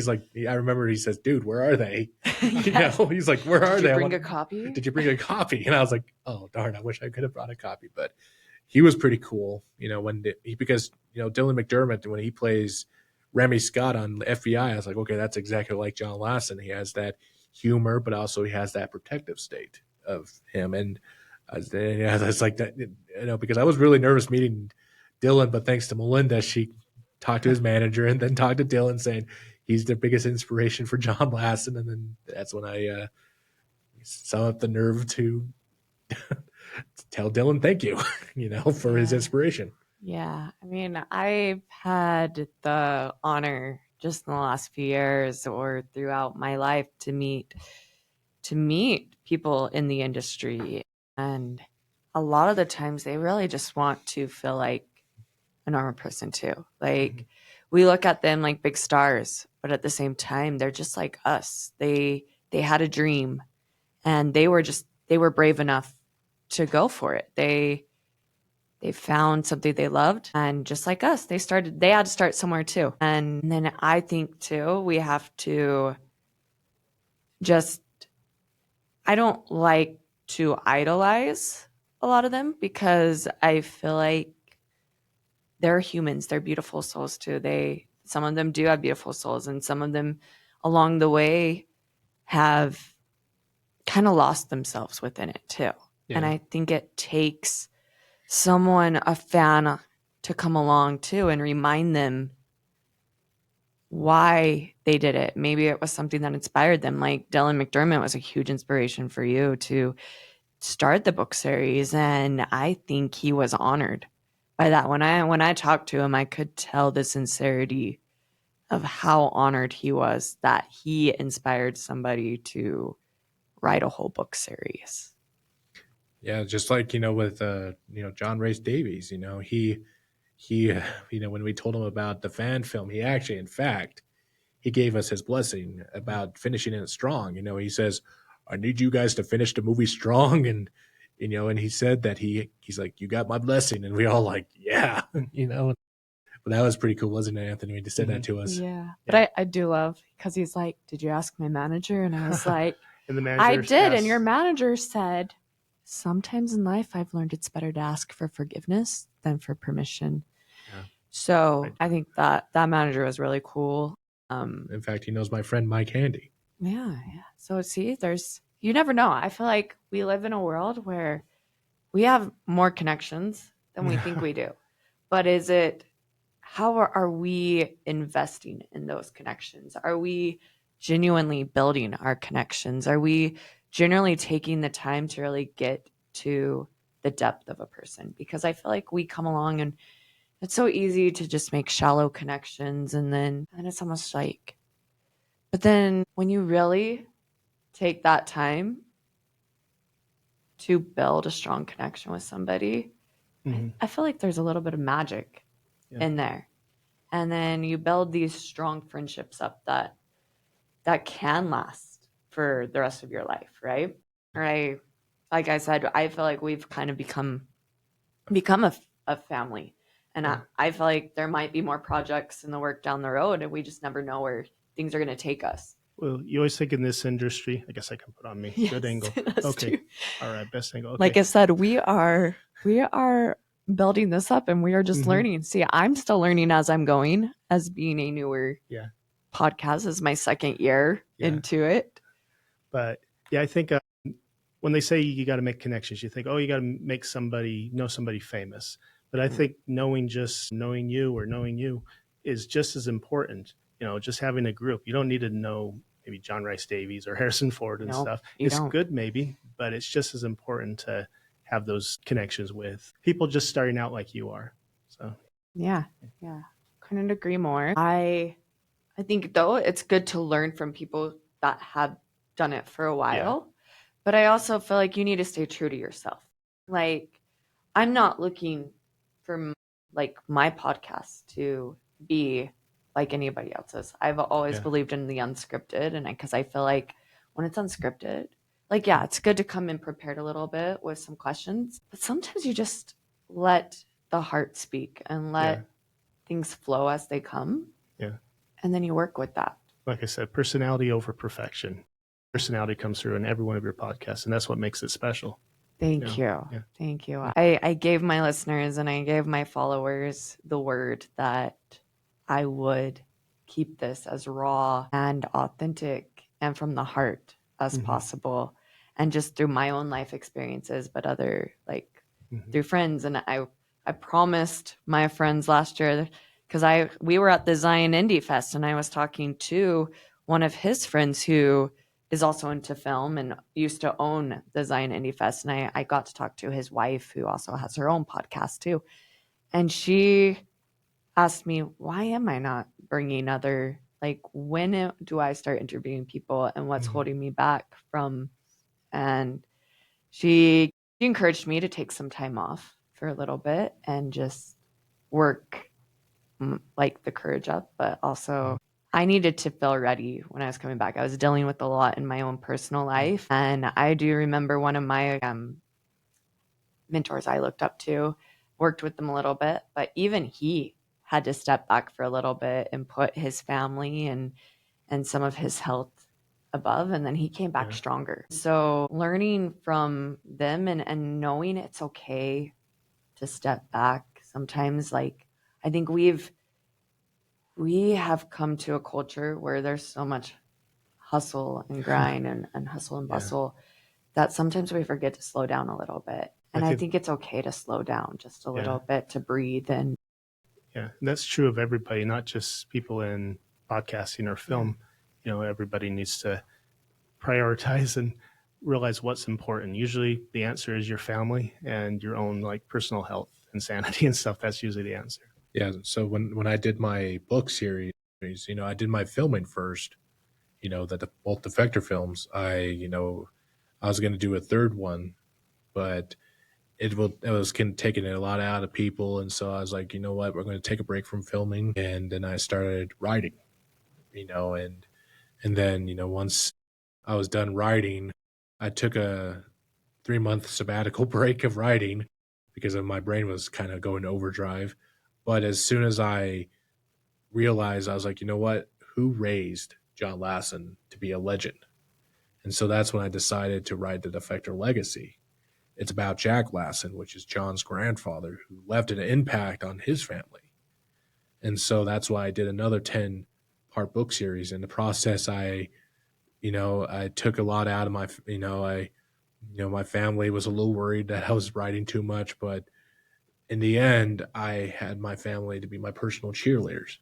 I remember he says, "Dude, where are they?" Yes. He's like, "Where are Did they?" you I'm bring like, a copy? Did you bring a copy? And I was like, "Oh, darn, I wish I could have brought a copy." But he was pretty cool, because Dylan McDermott, when he plays Remy Scott on FBI, I was like, okay, that's exactly like John Lasseter. He has that humor, but also he has that protective state of him. And it's like that, because I was really nervous meeting Dylan, but thanks to Melinda, she talked to his manager and then talked to Dylan saying he's the biggest inspiration for John Lasseter. And then that's when I saw up the nerve to tell Dylan thank you, for his Yeah. inspiration. Yeah. I mean, I've had the honor just in the last few years or throughout my life to meet people in the industry. And a lot of the times they really just want to feel like a normal person too. Like we look at them like big stars, but at the same time, they're just like us. They had a dream and they were brave enough to go for it. They found something they loved, and just like us, they had to start somewhere too. And then I think too, we have to just, I don't like to idolize a lot of them because I feel like they're humans. They're beautiful souls too. Some of them do have beautiful souls, and some of them along the way have kind of lost themselves within it too. Yeah. And I think it takes a fan to come along too and remind them why they did it. Maybe it was something that inspired them. Like Dylan McDermott was a huge inspiration for you to start the book series. And I think he was honored by that. When I talked to him, I could tell the sincerity of how honored he was that he inspired somebody to write a whole book series. Yeah, just like with John Rhys Davies, when we told him about the fan film, he actually, in fact, he gave us his blessing about finishing it strong. He says, "I need you guys to finish the movie strong," and and he said that he's like, "You got my blessing," and we all like, "Yeah," But that was pretty cool, wasn't it, Anthony? When he said that to us. Yeah. But I do love because he's like, "Did you ask my manager?" And I was like, and the manager I did. And asked- your manager said, sometimes in life, I've learned it's better to ask for forgiveness than for permission. Yeah. So I think that manager was really cool. In fact, he knows my friend Mike Handy. Yeah. So see, you never know. I feel like we live in a world where we have more connections than we think we do. But how are we investing in those connections? Are we genuinely building our connections? Are we generally taking the time to really get to the depth of a person? Because I feel like we come along and it's so easy to just make shallow connections and then it's almost like, but then when you really take that time to build a strong connection with somebody, I feel like there's a little bit of magic in there. And then you build these strong friendships up that can last for the rest of your life, right? Right. Like I said, I feel like we've kind of become a family. And I feel like there might be more projects in the work down the road, and we just never know where things are going to take us. Well, you always think in this industry, I guess I can put on me. Yes, Good angle. that's Okay. true. All right. Best angle. Okay. Like I said, we are building this up and we are just learning. See, I'm still learning as I'm going, as being a newer podcast. This is my second year into it. But yeah, I think when they say you got to make connections, you think, oh, you got to make know somebody famous. But I think knowing you is just as important. Just having a group. You don't need to know maybe John Rice Davies or Harrison Ford and No, stuff. you It's don't. good maybe, but it's just as important to have those connections with people just starting out like you are. So Yeah. Couldn't agree more. I think though it's good to learn from people that have done it for a while, but I also feel like you need to stay true to yourself. Like, I'm not looking for like my podcast to be like anybody else's. I've always believed in the unscripted, and because I feel like when it's unscripted, like, yeah, it's good to come in prepared a little bit with some questions, but sometimes you just let the heart speak and let things flow as they come. Yeah. And then you work with that. Like I said, personality over perfection. Personality comes through in every one of your podcasts, and that's what makes it special. Thank you. Yeah. Thank you. I gave my listeners and I gave my followers the word that I would keep this as raw and authentic and from the heart as possible. And just through my own life experiences, but other through friends. And I promised my friends last year, because we were at the Zion Indie Fest and I was talking to one of his friends who is also into film and used to own the Zion Indie Fest. And I got to talk to his wife, who also has her own podcast too. And she asked me, why am I not bringing other, like, when do I start interviewing people and what's holding me back from? And she encouraged me to take some time off for a little bit and just work like the courage up, but also I needed to feel ready when I was coming back. I was dealing with a lot in my own personal life. And I do remember one of my mentors I looked up to, worked with them a little bit, but even he had to step back for a little bit and put his family and some of his health above. And then he came back stronger. So learning from them and knowing it's okay to step back sometimes, like, I think we have come to a culture where there's so much hustle and grind and hustle and bustle that sometimes we forget to slow down a little bit. And I think it's okay to slow down just a little bit, to breathe. And that's true of everybody, not just people in podcasting or film. You know, everybody needs to prioritize and realize what's important. Usually the answer is your family and your own like personal health and sanity and stuff. That's usually the answer. Yeah. So when I did my book series, I did my filming first, both Defector films. I was going to do a third one, but it was taking a lot out of people. And so I was like, you know what, we're going to take a break from filming. And then I started writing, and then, once I was done writing, I took a 3-month sabbatical break of writing because my brain was kind of going to overdrive. But as soon as I realized, I was like, you know what, who raised John Lasson to be a legend? And so that's when I decided to write The Defector Legacy. It's about Jack Lasson, which is John's grandfather, who left an impact on his family. And so that's why I did another 10-part book series. In the process, I took a lot out of my, my family was a little worried that I was writing too much, but in the end, I had my family to be my personal cheerleaders.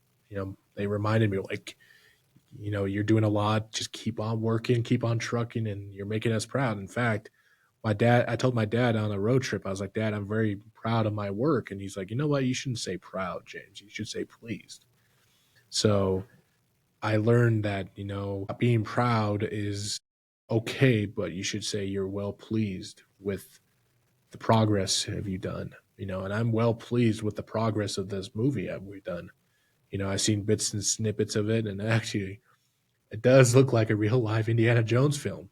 They reminded me, like, you're doing a lot, just keep on working, keep on trucking, and you're making us proud. In fact, I told my dad on a road trip, I was like, Dad, I'm very proud of my work. And he's like, you know what? You shouldn't say proud, James. You should say pleased. So I learned that, being proud is okay, but you should say you're well pleased with the progress have you done, and I'm well pleased with the progress of this movie we've done. I've seen bits and snippets of it, and actually it does look like a real live Indiana Jones film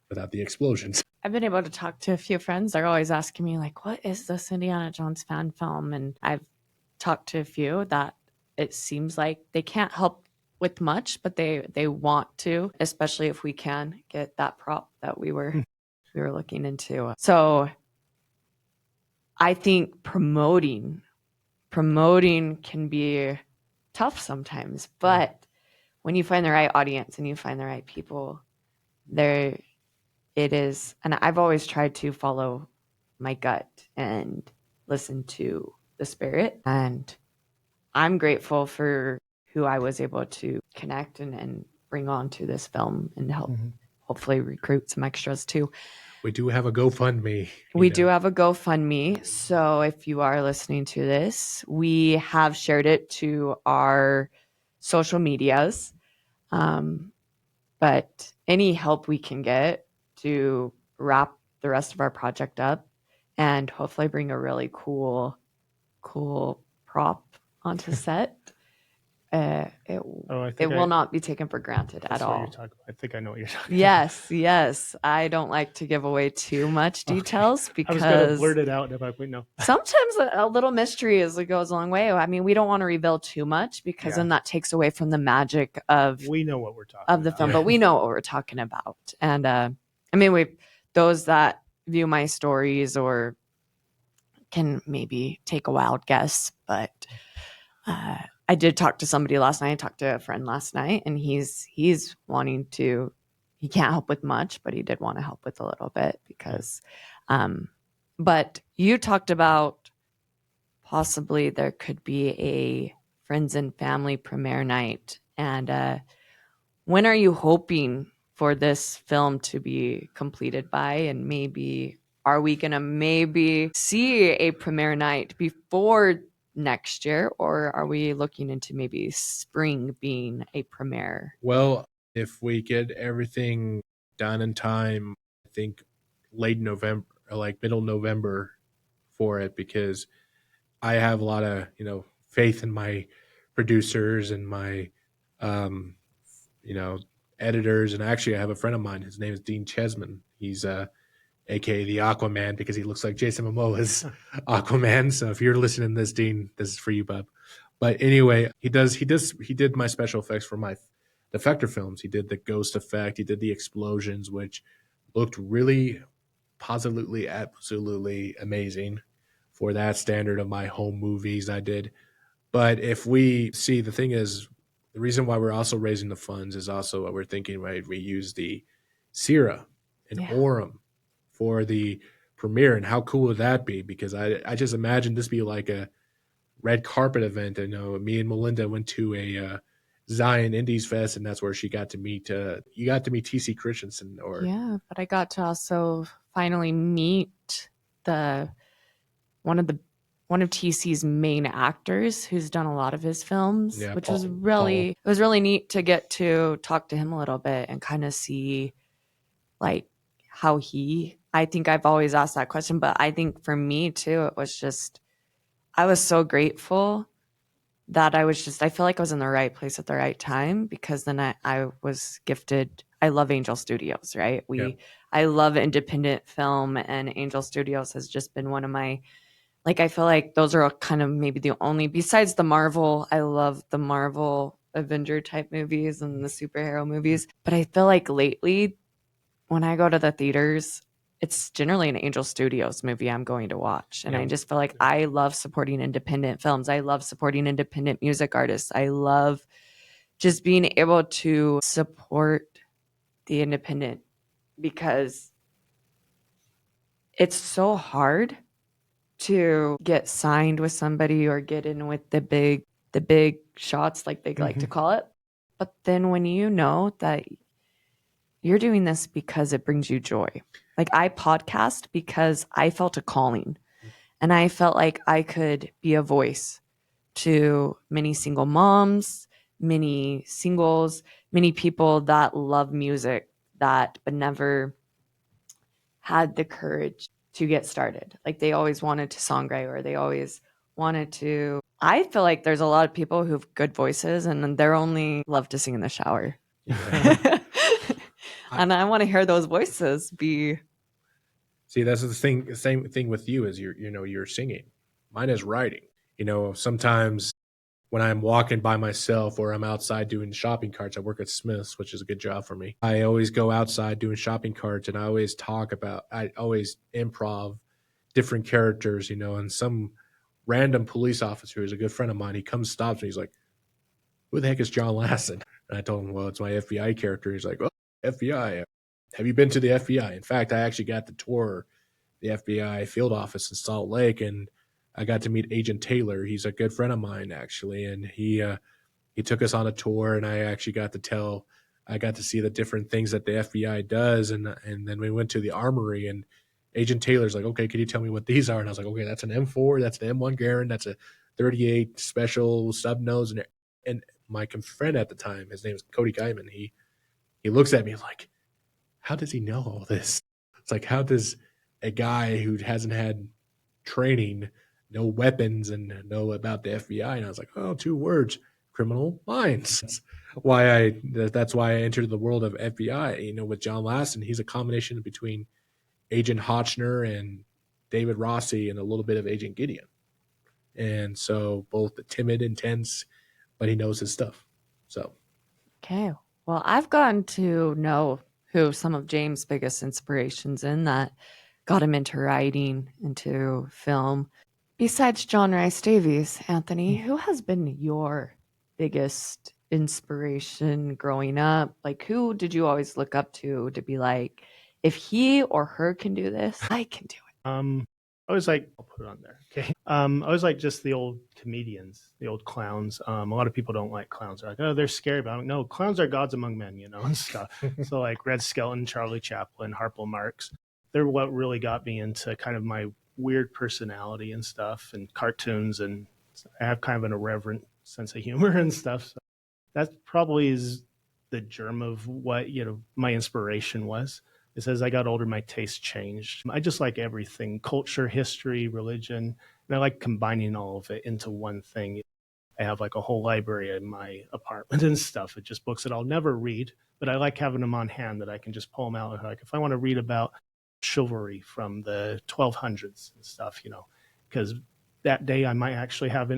without the explosions. I've been able to talk to a few friends. They're always asking me, like, what is this Indiana Jones fan film? And I've talked to a few that it seems like they can't help with much, but they want to, especially if we can get that prop that we were looking into. So I think promoting can be tough sometimes, but when you find the right audience and you find the right people, there it is. And I've always tried to follow my gut and listen to the spirit. And I'm grateful for who I was able to connect and bring on to this film and help Mm-hmm. hopefully recruit some extras too. We do have a GoFundMe. We do have a GoFundMe. So if you are listening to this, we have shared it to our social medias. But any help we can get to wrap the rest of our project up and hopefully bring a really cool prop onto set, it will not be taken for granted at all. What you're talking about. I think I know what you're talking Yes. I don't like to give away too much details because I was going to blurt it out and I'm like, wait, no. sometimes a little mystery goes a long way. I mean, we don't want to reveal too much because then that takes away from the magic of We know what we're talking of the about. film, but we know what we're talking about. And I mean, those that view my stories or can maybe take a wild guess, but I did talk to somebody last night. I talked to a friend last night, and he's wanting to. He can't help with much, but he did want to help with a little bit because. But you talked about possibly there could be a friends and family premiere night, and when are you hoping for this film to be completed by? And maybe are we gonna maybe see a premiere night before next year, or are we looking into maybe spring being a premiere? Well, if we get everything done in time, I think late November or like middle November for it, because I have a lot of, faith in my producers and my, editors. And actually I have a friend of mine, his name is Dean Chesman. He's, aka the Aquaman, because he looks like Jason Momoa's Aquaman. So if you're listening to this, Dean, this is for you, bub. But anyway, he did my special effects for my Defector films. He did the ghost effect. He did the explosions, which looked really positively, absolutely amazing for that standard of my home movies I did. But if we see, the thing is, the reason why we're also raising the funds is also what we're thinking, right? We use the Sierra and Orem for the premiere, and how cool would that be? Because I just imagine this be like a red carpet event. I know me and Melinda went to a Zion Indies Fest, and that's where she got to meet. You got to meet T.C. Christensen, But I got to also finally meet one of TC's main actors who's done a lot of his films, which was really neat to get to talk to him a little bit and kind of see like how I think I've always asked that question, but I think for me too, it was just, I was so grateful that I feel like I was in the right place at the right time, because then I was gifted. I love Angel Studios, right? I love independent film, and Angel Studios has just been one of my, I feel like those are kind of maybe the only, besides the Marvel, I love the Marvel Avenger type movies and the superhero movies. But I feel like lately, when I go to the theaters, it's generally an Angel Studios movie I'm going to watch. And I just feel like I love supporting independent films. I love supporting independent music artists. I love just being able to support the independent, because it's so hard to get signed with somebody or get in with the big shots, like they like to call it. But then when you know that you're doing this because it brings you joy. Like, I podcast because I felt a calling, and I felt like I could be a voice to many single moms, many singles, many people that love music but never had the courage to get started. Like, they always wanted to songwrite, or they always wanted to. I feel like there's a lot of people who have good voices and they're only love to sing in the shower. And I want to hear those voices be. See, that's the thing. Same thing with you is you're singing. Mine is writing. Sometimes when I'm walking by myself or I'm outside doing shopping carts, I work at Smith's, which is a good job for me. I always go outside doing shopping carts, and I always improv different characters, and some random police officer who's a good friend of mine, he comes, stops me. He's like, "Who the heck is John Lassen?" And I told him, "Well, it's my FBI character." He's like, "Oh, FBI. Have you been to the FBI?" In fact, I actually got to tour the FBI field office in Salt Lake, and I got to meet Agent Taylor. He's a good friend of mine, actually, and he took us on a tour, and I actually got to tell I got to see the different things that the FBI does. And then we went to the armory, and Agent Taylor's like, okay, can you tell me what these are? And I was like, okay, that's an M4, that's an M1 Garand, that's a 38 special sub nose. And my friend at the time, his name is Cody Guyman, he looks at me like, how does he know all this? It's like, how does a guy who hasn't had training know weapons and know about the FBI? And I was like, oh, 2 words, criminal minds. That's why I entered the world of FBI, with John Lasson. He's a combination between Agent Hotchner and David Rossi and a little bit of Agent Gideon. And so both the timid, intense, but he knows his stuff. So. Okay. Well, I've gotten to know who some of James' biggest inspirations in that got him into writing, into film. Besides John Rice Davies, Anthony, who has been your biggest inspiration growing up? Like, who did you always look up to be like, if he or her can do this, I can do it? I was like, I'll put it on there. Okay. I was like just the old comedians, the old clowns. A lot of people don't like clowns. They're like, oh, they're scary. But I don't know. Clowns are gods among men, and stuff. So like Red Skelton, Charlie Chaplin, Harpo Marx, they're what really got me into kind of my weird personality and stuff, and cartoons. And I have kind of an irreverent sense of humor and stuff. So that probably is the germ of what, my inspiration was. It says, I got older, my taste changed. I just like everything, culture, history, religion, and I like combining all of it into one thing. I have like a whole library in my apartment and stuff. It's just books that I'll never read, but I like having them on hand that I can just pull them out. Like if I want to read about chivalry from the 1200s and stuff, because that day I might actually have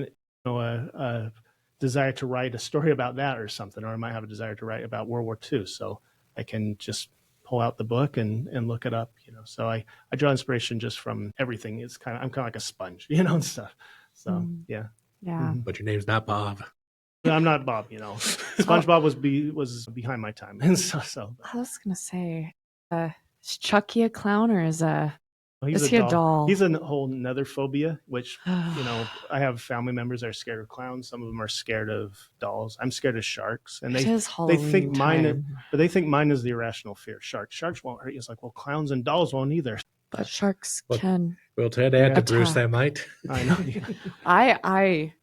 a desire to write a story about that or something, or I might have a desire to write about World War II. So I can just pull out the book and look it up, So I draw inspiration just from everything. I'm kind of like a sponge, and stuff. So yeah. Yeah. But your name's not Bob. I'm not Bob, SpongeBob was behind my time and stuff. So I was gonna say, is Chucky a clown or is he's he a doll? He's a whole nother phobia, which I have family members that are scared of clowns. Some of them are scared of dolls. I'm scared of sharks, and they think they think mine is the irrational fear. Sharks won't hurt you. It's like, well, clowns and dolls won't either. But sharks can. Well, to add to Bruce, that might. I know. I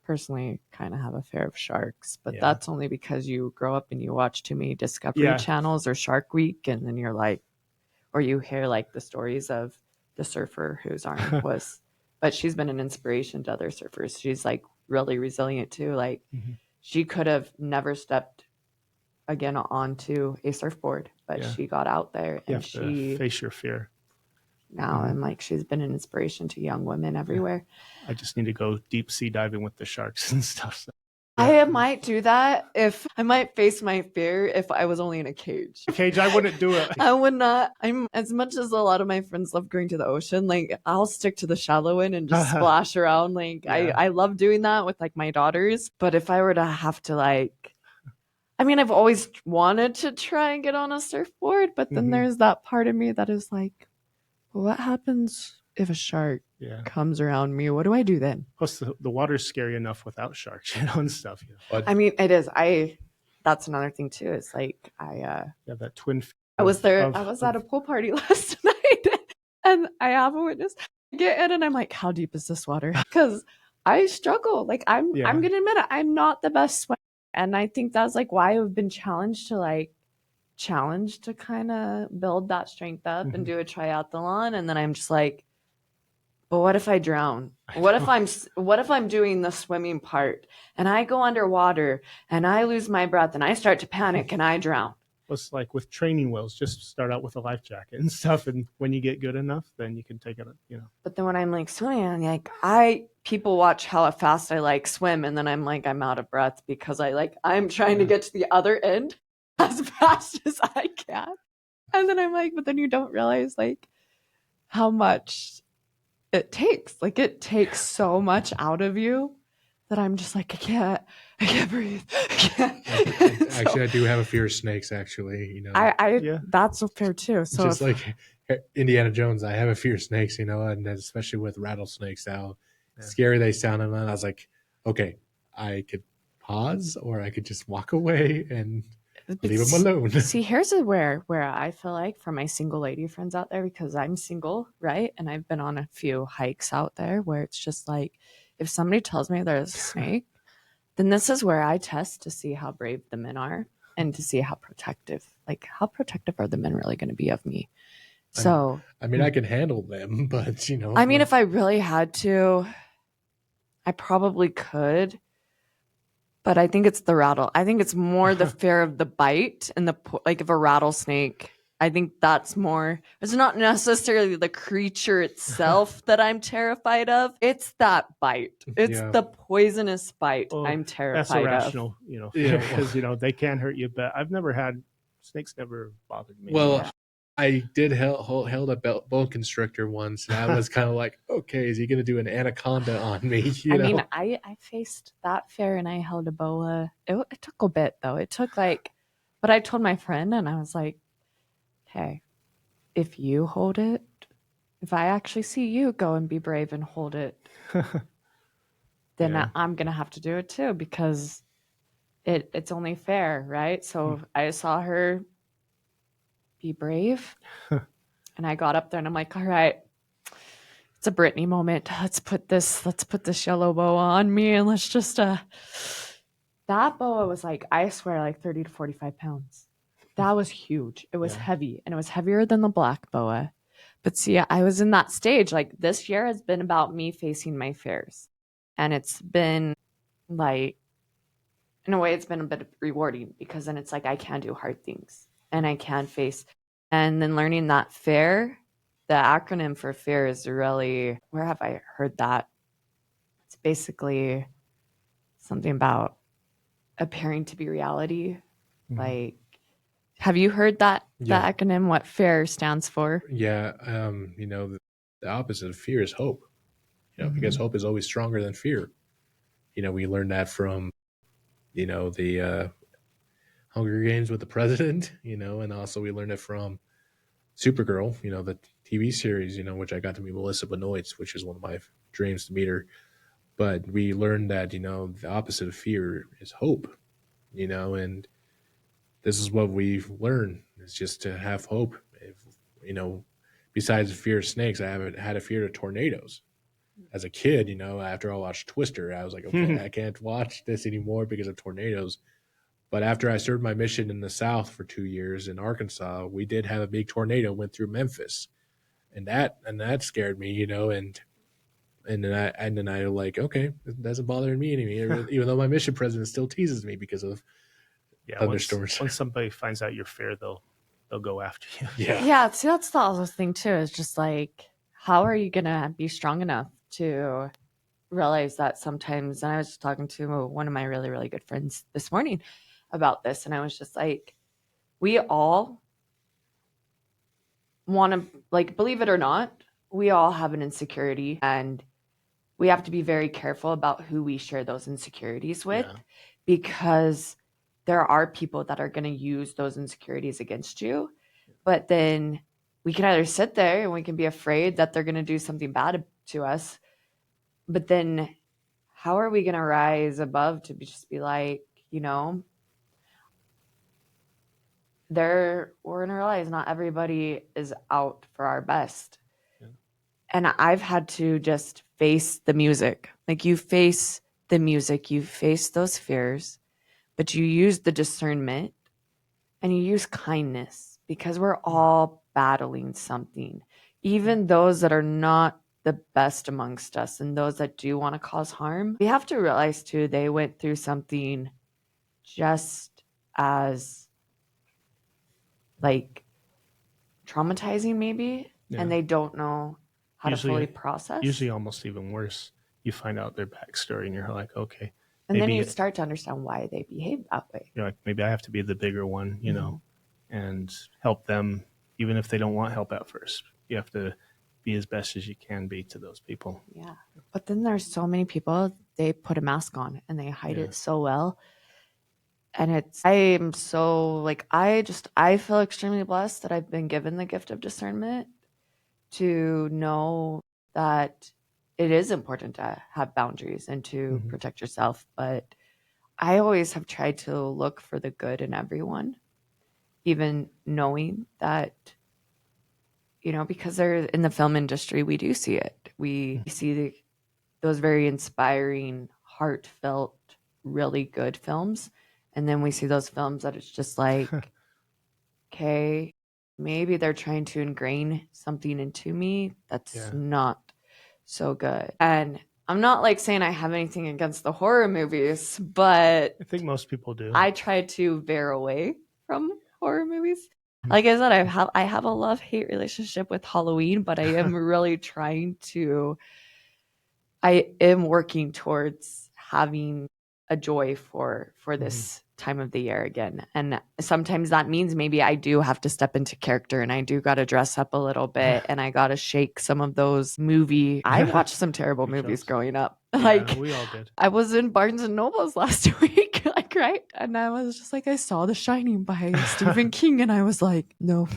personally kind of have a fear of sharks, but that's only because you grow up and you watch too many Discovery channels or Shark Week, and then you're like, or you hear like the stories of the surfer whose arm was, but she's been an inspiration to other surfers. She's like really resilient too. Like she could have never stepped again onto a surfboard, but she got out there and she face your fear. Now and like she's been an inspiration to young women everywhere. I just need to go deep sea diving with the sharks and stuff. So. I might do that if I might face my fear if I was only in a cage. I wouldn't do it. I would not. I'm as much as a lot of my friends love going to the ocean. Like I'll stick to the shallow end and just splash around. Like I love doing that with like my daughters. But if I were to have to I've always wanted to try and get on a surfboard, but then there's that part of me that is like, well, what happens if a shark comes around me? What do I do then? Plus, the water's scary enough without sharks, and stuff. It is. That's another thing too. It's like that twin. I was there. I was at a pool party last night, and I have a witness. I get in, and I'm like, "How deep is this water?" Because I struggle. Like I'm gonna admit it. I'm not the best swimmer, and I think that's like why I've been challenged to kind of build that strength up and do a triathlon, and then I'm just like, but what if I drown? What if I'm doing the swimming part and I go underwater and I lose my breath and I start to panic and I drown? It's like with training wheels, just start out with a life jacket and stuff, and when you get good enough, then you can take it. But then when I'm like swimming, I'm like people watch how fast I swim, and then I'm like I'm out of breath because I'm trying to get to the other end as fast as I can. And then I'm like, but then you don't realize how much it takes. It takes so much out of you that I'm just like, I can't breathe. I can't. Actually, I do have a fear of snakes, actually. That's fair too. So just like Indiana Jones, I have a fear of snakes, and especially with rattlesnakes, how scary they sound. And I was like, okay, I could pause or I could just walk away and Leave them alone. See, here's where I feel like for my single lady friends out there, because I'm single, right? And I've been on a few hikes out there where it's just like, if somebody tells me there's a snake, then this is where I test to see how brave the men are and to see how protective are the men really going to be of me. So, I mean, I can handle them, but I mean, if I really had to, I probably could. But I think it's the rattle. I think it's more the fear of the bite and like of a rattlesnake. I think that's more. It's not necessarily the creature itself that I'm terrified of. It's that bite. It's the poisonous bite I'm That's terrified of. irrational, because they can hurt you. But I've never had snakes. Never bothered me. Well, I did held a boa constrictor once, and I was kind of like, okay, is he going to do an anaconda on me? I mean, I faced that fear and I held a boa. It took a bit though. It took but I told my friend and I was like, hey, if you hold it, if I actually see you go and be brave and hold it, then I'm going to have to do it too, because it's only fair, right? So I saw her be brave and I got up there and I'm like, all right, it's a Britney moment. Let's put this yellow boa on me and let's just that boa was like, I swear, like 30 to 45 pounds. That was huge. It was heavy, and it was heavier than the black boa. But see, I was in that stage. Like, this year has been about me facing my fears. And it's been like, in a way, it's been a bit rewarding, because then it's like I can do hard things and I can face. And then learning that fear, the acronym for fear is really, where have I heard that? It's basically something about appearing to be reality. Like, have you heard that, the acronym, what fear stands for? Yeah. The opposite of fear is hope, because hope is always stronger than fear. We learned that from, the Hunger Games with the president, and also we learned it from Supergirl, the TV series, which I got to meet Melissa Benoist, which is one of my dreams to meet her. But we learned that, the opposite of fear is hope, and this is what we've learned, is just to have hope. If, besides the fear of snakes, I haven't had a fear of tornadoes. As a kid, after I watched Twister, I was like, okay, I can't watch this anymore because of tornadoes. But after I served my mission in the South for 2 years in Arkansas, we did have a big tornado went through Memphis, and that scared me, and then I like, okay, it doesn't bother me anymore, even though my mission president still teases me because of thunderstorms. Once somebody finds out your fear, they'll go after you. Yeah. See, that's the other thing too. Is just like, how are you gonna be strong enough to realize that sometimes? And I was just talking to one of my really, really good friends this morning about this, and I was just like, we all want to, like, believe it or not, we all have an insecurity, and we have to be very careful about who we share those insecurities with, because there are people that are going to use those insecurities against you. But then we can either sit there and we can be afraid that they're going to do something bad to us. But then how are we going to rise above to just be like, we're going to realize not everybody is out for our best. And I've had to just face the music. Like, you face the music, you face those fears, but you use the discernment and you use kindness, because we're all battling something. Even those that are not the best amongst us and those that do want to cause harm, we have to realize too, they went through something just as like traumatizing maybe, and they don't know how to fully process. Usually almost even worse. You find out their backstory and you're like, okay. And then you start to understand why they behave that way. You're like, maybe I have to be the bigger one, and help them, even if they don't want help at first. You have to be as best as you can be to those people. Yeah. But then there's so many people, they put a mask on and they hide it so well. And I am so like, I feel extremely blessed that I've been given the gift of discernment to know that it is important to have boundaries and to protect yourself. But I always have tried to look for the good in everyone, even knowing that, because they're in the film industry, we do see it. We see those very inspiring, heartfelt, really good films. And then we see those films that it's just like, okay, maybe they're trying to ingrain something into me that's not so good. And I'm not like saying I have anything against the horror movies, but I think most people do. I try to veer away from horror movies. Like I said, I have a love-hate relationship with Halloween, but I am really I am working towards having a joy for this time of the year again. And sometimes that means maybe I do have to step into character and I do got to dress up a little bit and I got to shake some of those I watched some terrible movies growing up. Yeah, we all did. I was in Barnes and Nobles last week, right? And I was just like, I saw The Shining by Stephen King and I was like, nope.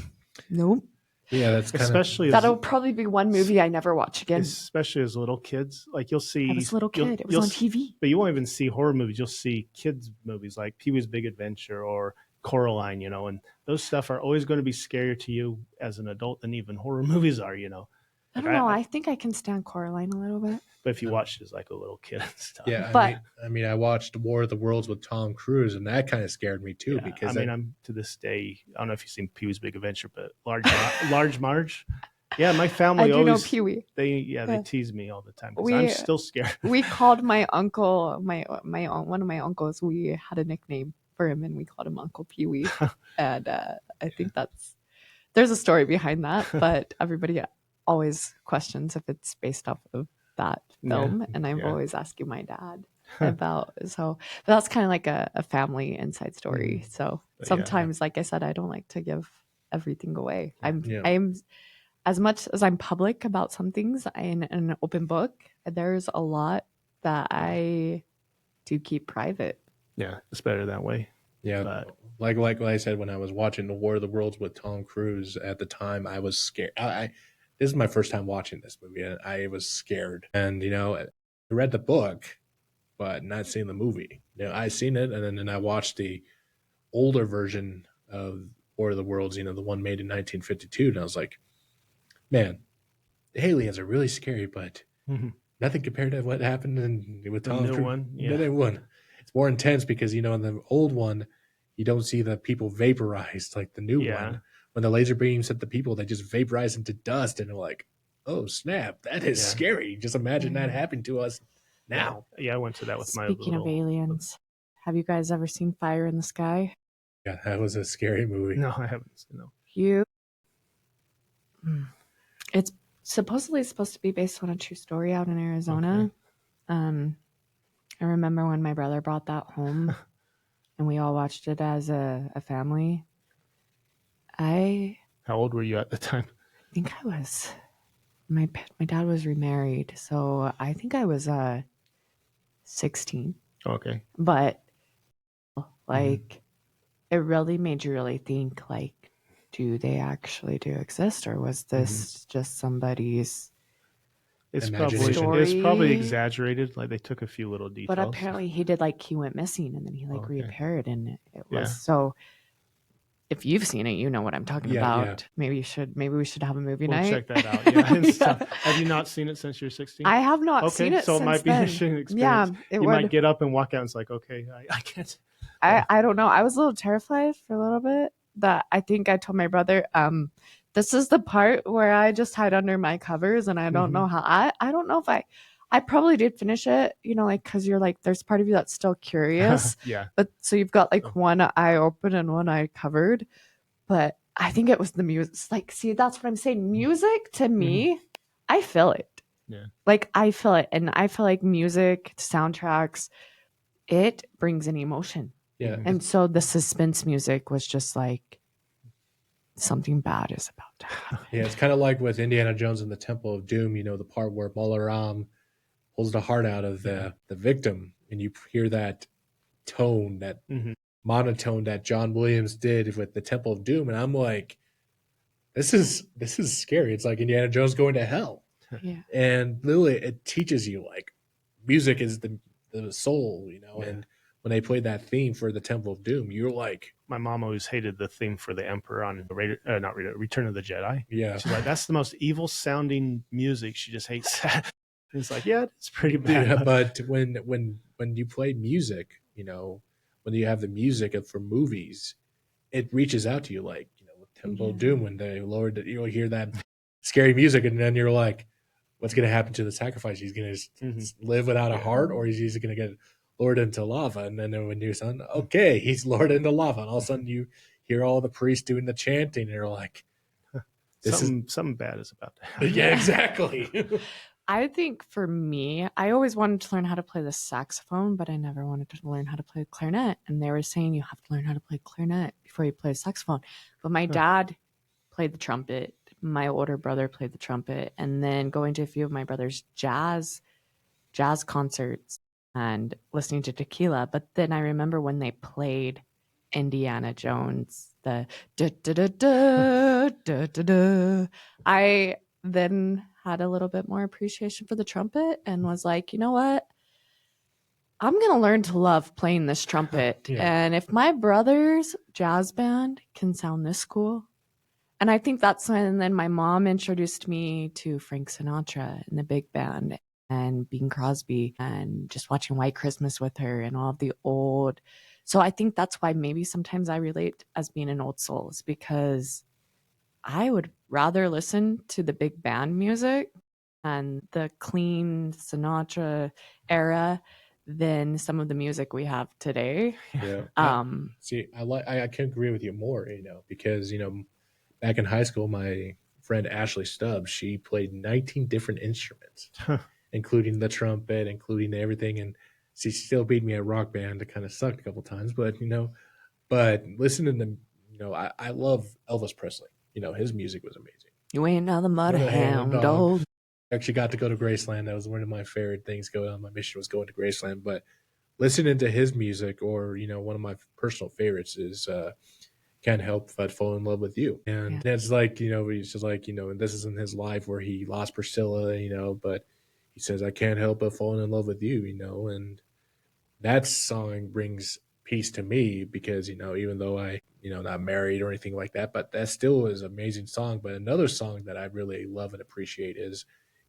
Yeah, that's kind Especially That'll probably be one movie I never watch again. especially as little kids. Like you'll see, I was a little kid. It was on TV. but you won't even see horror movies. You'll see kids movies like Pee-wee's Big Adventure or Coraline, and those stuff are always going to be scarier to you as an adult than even horror movies are. I don't know. I think I can stand Coraline a little bit. But if you watch it as like a little kid and stuff, Yeah, But- I mean, I watched War of the Worlds with Tom Cruise, and that kind of scared me too. Yeah, Because I'm to this day. I don't know if you've seen Pee-wee's Big Adventure, but Large Marge. Yeah, my family I do always know Pee-wee. they tease me all the time because I'm still scared. We called my uncle, one of my uncles, we had a nickname for him and we called him Uncle Pee-wee. And I think there's a story behind that, but everybody always questions if it's based off of that film. And I'm always asking my dad about, but that's kind of like a family inside story. So sometimes, like I said, I don't like to give everything away. I'm as much as I'm public about some things in an open book, there's a lot that I do keep private. Yeah, it's better that way. Yeah, But- like I said, when I was watching the War of the Worlds with Tom Cruise at the time, I was scared. This is my first time watching this movie, and I was scared. And I read the book, but not seen the movie. I seen it, and then I watched the older version of War of the Worlds. The one made in 1952, and I was like, man, the aliens are really scary, but nothing compared to what happened with Tom Cruise. The new one. It's more intense because in the old one, you don't see the people vaporized like the new one. When the laser beams hit the people, they just vaporize into dust, and they're like, "Oh snap! That is scary." Just imagine that happened to us now. Yeah, I went to that with my. Speaking of aliens, have you guys ever seen Fire in the Sky? Yeah, that was a scary movie. No, I haven't. No. It's supposedly supposed to be based on a true story out in Arizona. Okay. I remember when my brother brought that home and we all watched it as a family. How old were you at the time? I think I was, my dad was remarried. So I think I was 16. Okay. But it really made you really think do they actually exist, or was this just somebody's It's Story? probably exaggerated. Like they took a few little details. But apparently he did he went missing and then he reappeared, and it was so. If you've seen it, you know what I'm talking about. Yeah. Maybe we should have a movie night. Check that out. Yeah. Have you not seen it since you're 16? I have not seen it. So since it might be then. an interesting experience. Yeah, you might get up and walk out and it's like, okay, I can't. I don't know. I was a little terrified for a little bit. That I think I told my brother, this is the part where I just hide under my covers, and I don't know how. I don't know if I probably did finish it, because you're there's part of you that's still curious. Yeah. But so you've got one eye open and one eye covered. But I think it was the music. See, that's what I'm saying. Music to me, I feel it. Yeah. I feel it. And I feel like music, soundtracks, it brings an emotion. Yeah. And so the suspense music was just something bad is about to happen. Yeah, it's kind of like with Indiana Jones and the Temple of Doom, the part where Balaram pulls the heart out of the victim, and you hear that tone, that monotone that John Williams did with the Temple of Doom, and I'm like, this is scary. It's like Indiana Jones going to hell. Yeah. And literally it teaches you music is the soul, and when they played that theme for the Temple of Doom, you're like, My mom always hated the theme for the Emperor on Return of the Jedi. yeah. She's like, that's the most evil sounding music. She just hates that. And it's like, yeah, it's pretty bad. Yeah, but when you play music, when you have the music for movies, it reaches out to you like, with Temple of Doom, when they lowered it, you'll hear that scary music, and then you're like, what's going to happen to the sacrifice? He's going to live without a heart, or he's going to get lowered into lava. And then when you're son, okay, he's lowered into lava, and all of a sudden you hear all the priests doing the chanting, and you're like, something bad is about to happen. yeah, exactly. I think for me, I always wanted to learn how to play the saxophone, but I never wanted to learn how to play the clarinet. And they were saying you have to learn how to play clarinet before you play the saxophone. But my dad played the trumpet. My older brother played the trumpet. And then going to a few of my brother's jazz concerts and listening to Tequila. But then I remember when they played Indiana Jones, the da da da da da da da. I then had a little bit more appreciation for the trumpet and was like, you know what? I'm going to learn to love playing this trumpet. Yeah. And if my brother's jazz band can sound this cool, and I think that's when then my mom introduced me to Frank Sinatra and the big band and Bing Crosby and just watching White Christmas with her and all of the old. So I think that's why maybe sometimes I relate as being an old soul, is because I would rather listen to the big band music and the clean Sinatra era than some of the music we have today. Yeah. See, I can't agree with you more, because back in high school, my friend Ashley Stubbs, she played 19 different instruments, including the trumpet, including everything, and she still beat me at Rock Band. It kind of sucked a couple times, but listening to I love Elvis Presley. His music was amazing. You ain't another mud Mother hound Hound dog. Actually got to go to Graceland. That was one of my favorite things going on my mission, was going to Graceland. But listening to his music, or one of my personal favorites is Can't Help But Fall in Love with You. And it's like, he's just like, and this is in his life where he lost Priscilla, but he says, I can't help but fall in love with you, and that song brings peace to me, because even though I not married or anything like that, but that still is an amazing song. But another song that I really love and appreciate is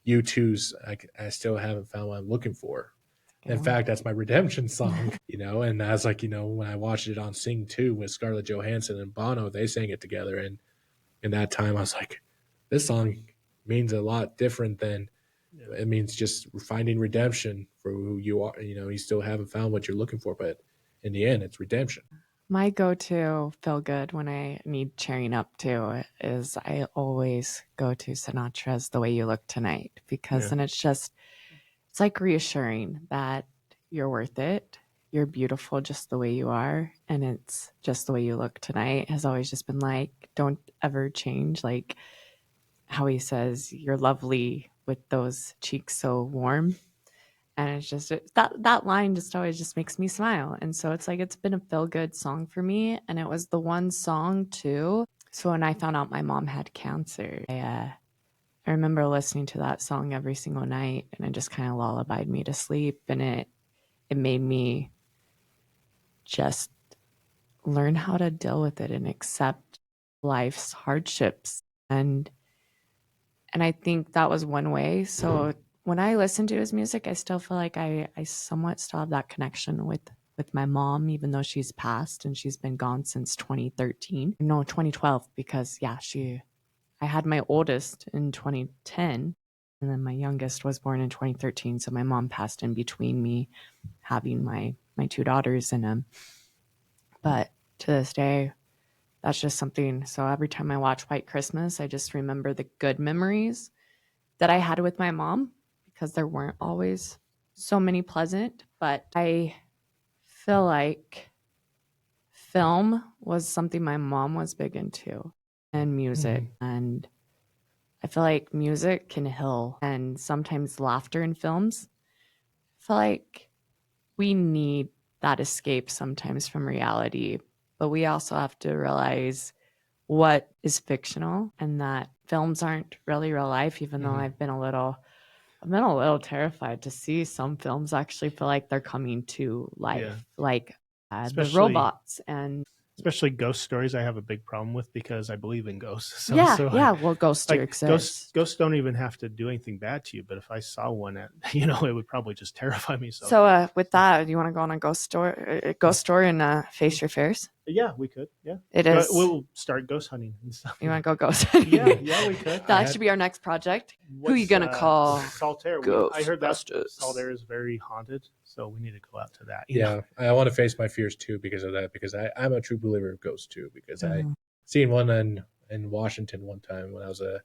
U2's I Still Haven't Found What I'm Looking For. In fact, that's my redemption song, and I was like, when I watched it on Sing 2 with Scarlett Johansson and Bono, they sang it together, and in that time I was like, this song means a lot different than it means just finding redemption for who you are. You still haven't found what you're looking for, but in the end, it's redemption. My go-to feel good when I need cheering up to is I always go to Sinatra's The Way You Look Tonight, because then it's like reassuring that you're worth it. You're beautiful just the way you are. And it's just the way you look tonight has always just been like, don't ever change. Like how he says, you're lovely with those cheeks so warm. And it's just that line just always just makes me smile. And so it's like, it's been a feel good song for me. And it was the one song too. So when I found out my mom had cancer, I remember listening to that song every single night, and it just kind of lullabied me to sleep. And it made me just learn how to deal with it and accept life's hardships. And I think that was one way. So when I listen to his music, I still feel like I somewhat still have that connection with my mom, even though she's passed and she's been gone since 2013. No, 2012, because I had my oldest in 2010, and then my youngest was born in 2013. So my mom passed in between me having my two daughters and but to this day, that's just something. So every time I watch White Christmas, I just remember the good memories that I had with my mom, because there weren't always so many pleasant, but I feel like film was something my mom was big into, and music. And I feel like music can heal, and sometimes laughter in films. I feel like we need that escape sometimes from reality, but we also have to realize what is fictional and that films aren't really real life, even though I've been a little I've been a little terrified to see some films actually feel like they're coming to life, Yeah. like the Especially- robots and Especially ghost stories, I have a big problem with because I believe in ghosts. So, yeah, so yeah. I, Well, ghosts do like exist. ghosts don't even have to do anything bad to you, but if I saw one at, it would probably just terrify me. So, with that, do you want to go on a ghost story and face your fears? Yeah, we could. Yeah, It is. We'll start ghost hunting and stuff. You want to go ghost? Yeah, we could. That should be our next project. Who are you gonna call? Saltaire. I heard that Saltaire is very haunted, so we need to go out to that. you know? Yeah, I want to face my fears too because of that. Because I'm a true believer of ghosts too. Because I Mhm. seen one in Washington one time when I was a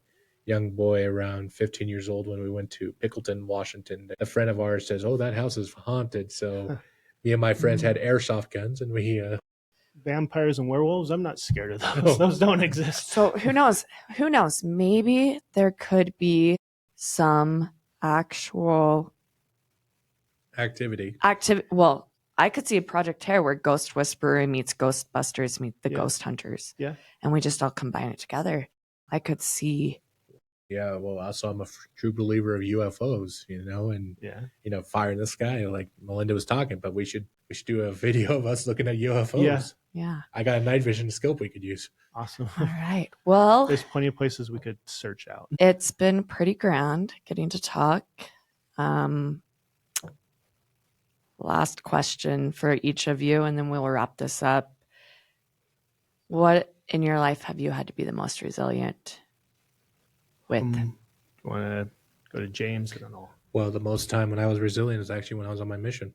young boy around 15 years old when we went to Pickleton, Washington. A friend of ours says, "Oh, that house is haunted." So me and my friends had airsoft guns, and we Vampires and werewolves. I'm not scared of those. Oh. Those don't exist. So who knows? Who knows? Maybe there could be some actual activity. Well, I could see a Project Terror where Ghost Whisperer meets Ghostbusters meet the Yeah. Ghost Hunters. Yeah. And we just all combine it together. I could see. Yeah, well, also I'm a true believer of UFOs, and Yeah. fire in the sky, like Melinda was talking. But we should do a video of us looking at UFOs. Yeah. Yeah. I got a night vision scope we could use. Awesome. All right. Well, There's plenty of places we could search out. it's been pretty grand getting to talk. Last question for each of you, and then we'll wrap this up. What in your life have you had to be the most resilient with? Want to go to James and all? Well, the most time when I was resilient is actually when I was on my mission.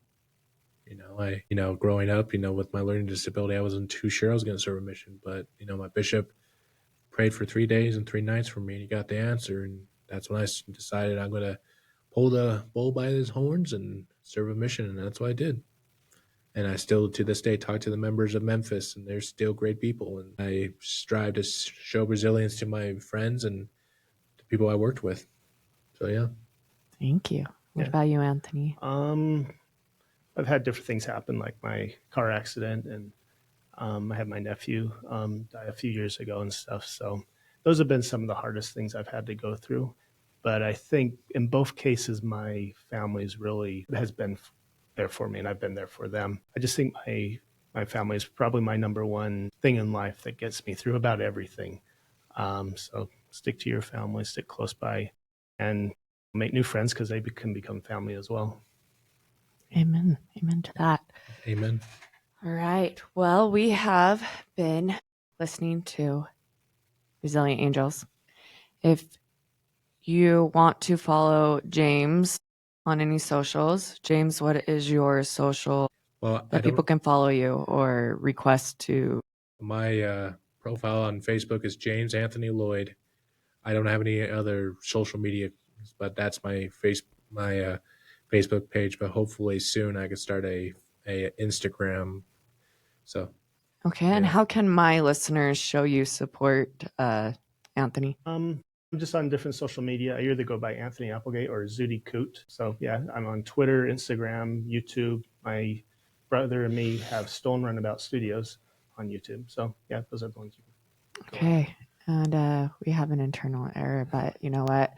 Growing up, with my learning disability, I wasn't too sure I was going to serve a mission. But, my bishop prayed for 3 days and 3 nights for me, and he got the answer. And that's when I decided I'm going to pull the bull by his horns and serve a mission. And that's what I did. And I still, to this day, talk to the members of Memphis, and they're still great people. And I strive to show resilience to my friends and the people I worked with. So, yeah. Thank you. What Yeah. about you, Anthony? I've had different things happen, like my car accident, and I had my nephew die a few years ago and stuff. So those have been some of the hardest things I've had to go through. But I think in both cases, my family's really has been there for me, and I've been there for them. I just think my family is probably my number one thing in life that gets me through about everything. So stick to your family, stick close by, and make new friends because they can become family as well. Amen. Amen to that. Amen. All right. Well, we have been listening to Resilient Angels. If you want to follow James on any socials, James, what is your social Well, that people can follow you or request to? My profile on Facebook is James Anthony Lloyd. I don't have any other social media, but that's my Facebook page. But hopefully soon I could start a Instagram. So Okay. And Yeah. how can my listeners show you support, Anthony? I'm just on different social media. I either go by Anthony Applegate or Zudi Coot. So yeah, I'm on Twitter, Instagram, YouTube. My brother and me have Stone Runabout Studios on YouTube. So yeah, those are the ones you can go on. Okay. And we have an internal error, but you know what?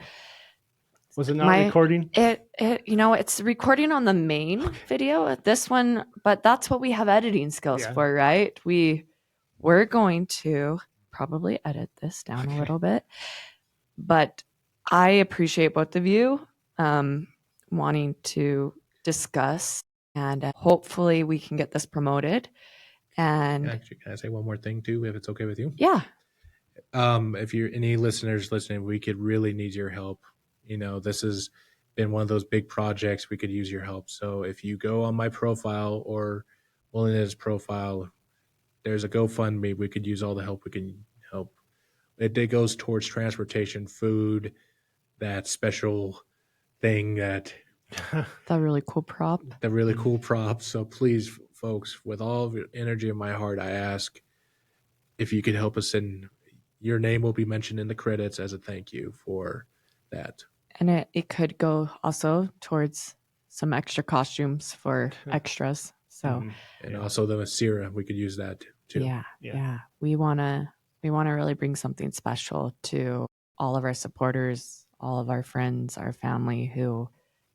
Was it not recording? It's recording on the main video. This one, but that's what we have editing skills Yeah. for, right? We're going to probably edit this down a little bit, but I appreciate both of you wanting to discuss, and hopefully we can get this promoted. And actually, can I say one more thing too, if it's okay with you? yeah, If you're any listeners listening, we could really need your help. This has been one of those big projects. We could use your help. So if you go on my profile or Melinda's profile, there's a GoFundMe. We could use all the help we can help. It goes towards transportation, food, that special thing, that really cool prop. the really cool props. So please, folks, with all of the energy in my heart, I ask if you could help us, and your name will be mentioned in the credits as a thank you for that. And it could go also towards some extra costumes for extras. So Mhm. And Yeah. also the Masira, we could use that too. yeah. We wanna really bring something special to all of our supporters, all of our friends, our family who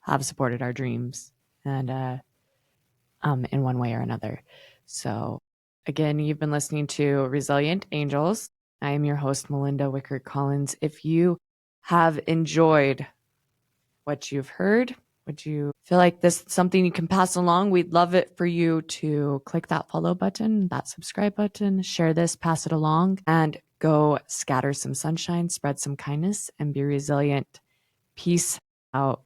have supported our dreams and in one way or another. So again, you've been listening to Resilient Angels. I am your host, Melinda Wickert Collins. If you have enjoyed what you've heard, would you feel like this is something you can pass along? We'd love it for you to click that follow button, that subscribe button, share this, pass it along, and go scatter some sunshine, spread some kindness, and be resilient. Peace out.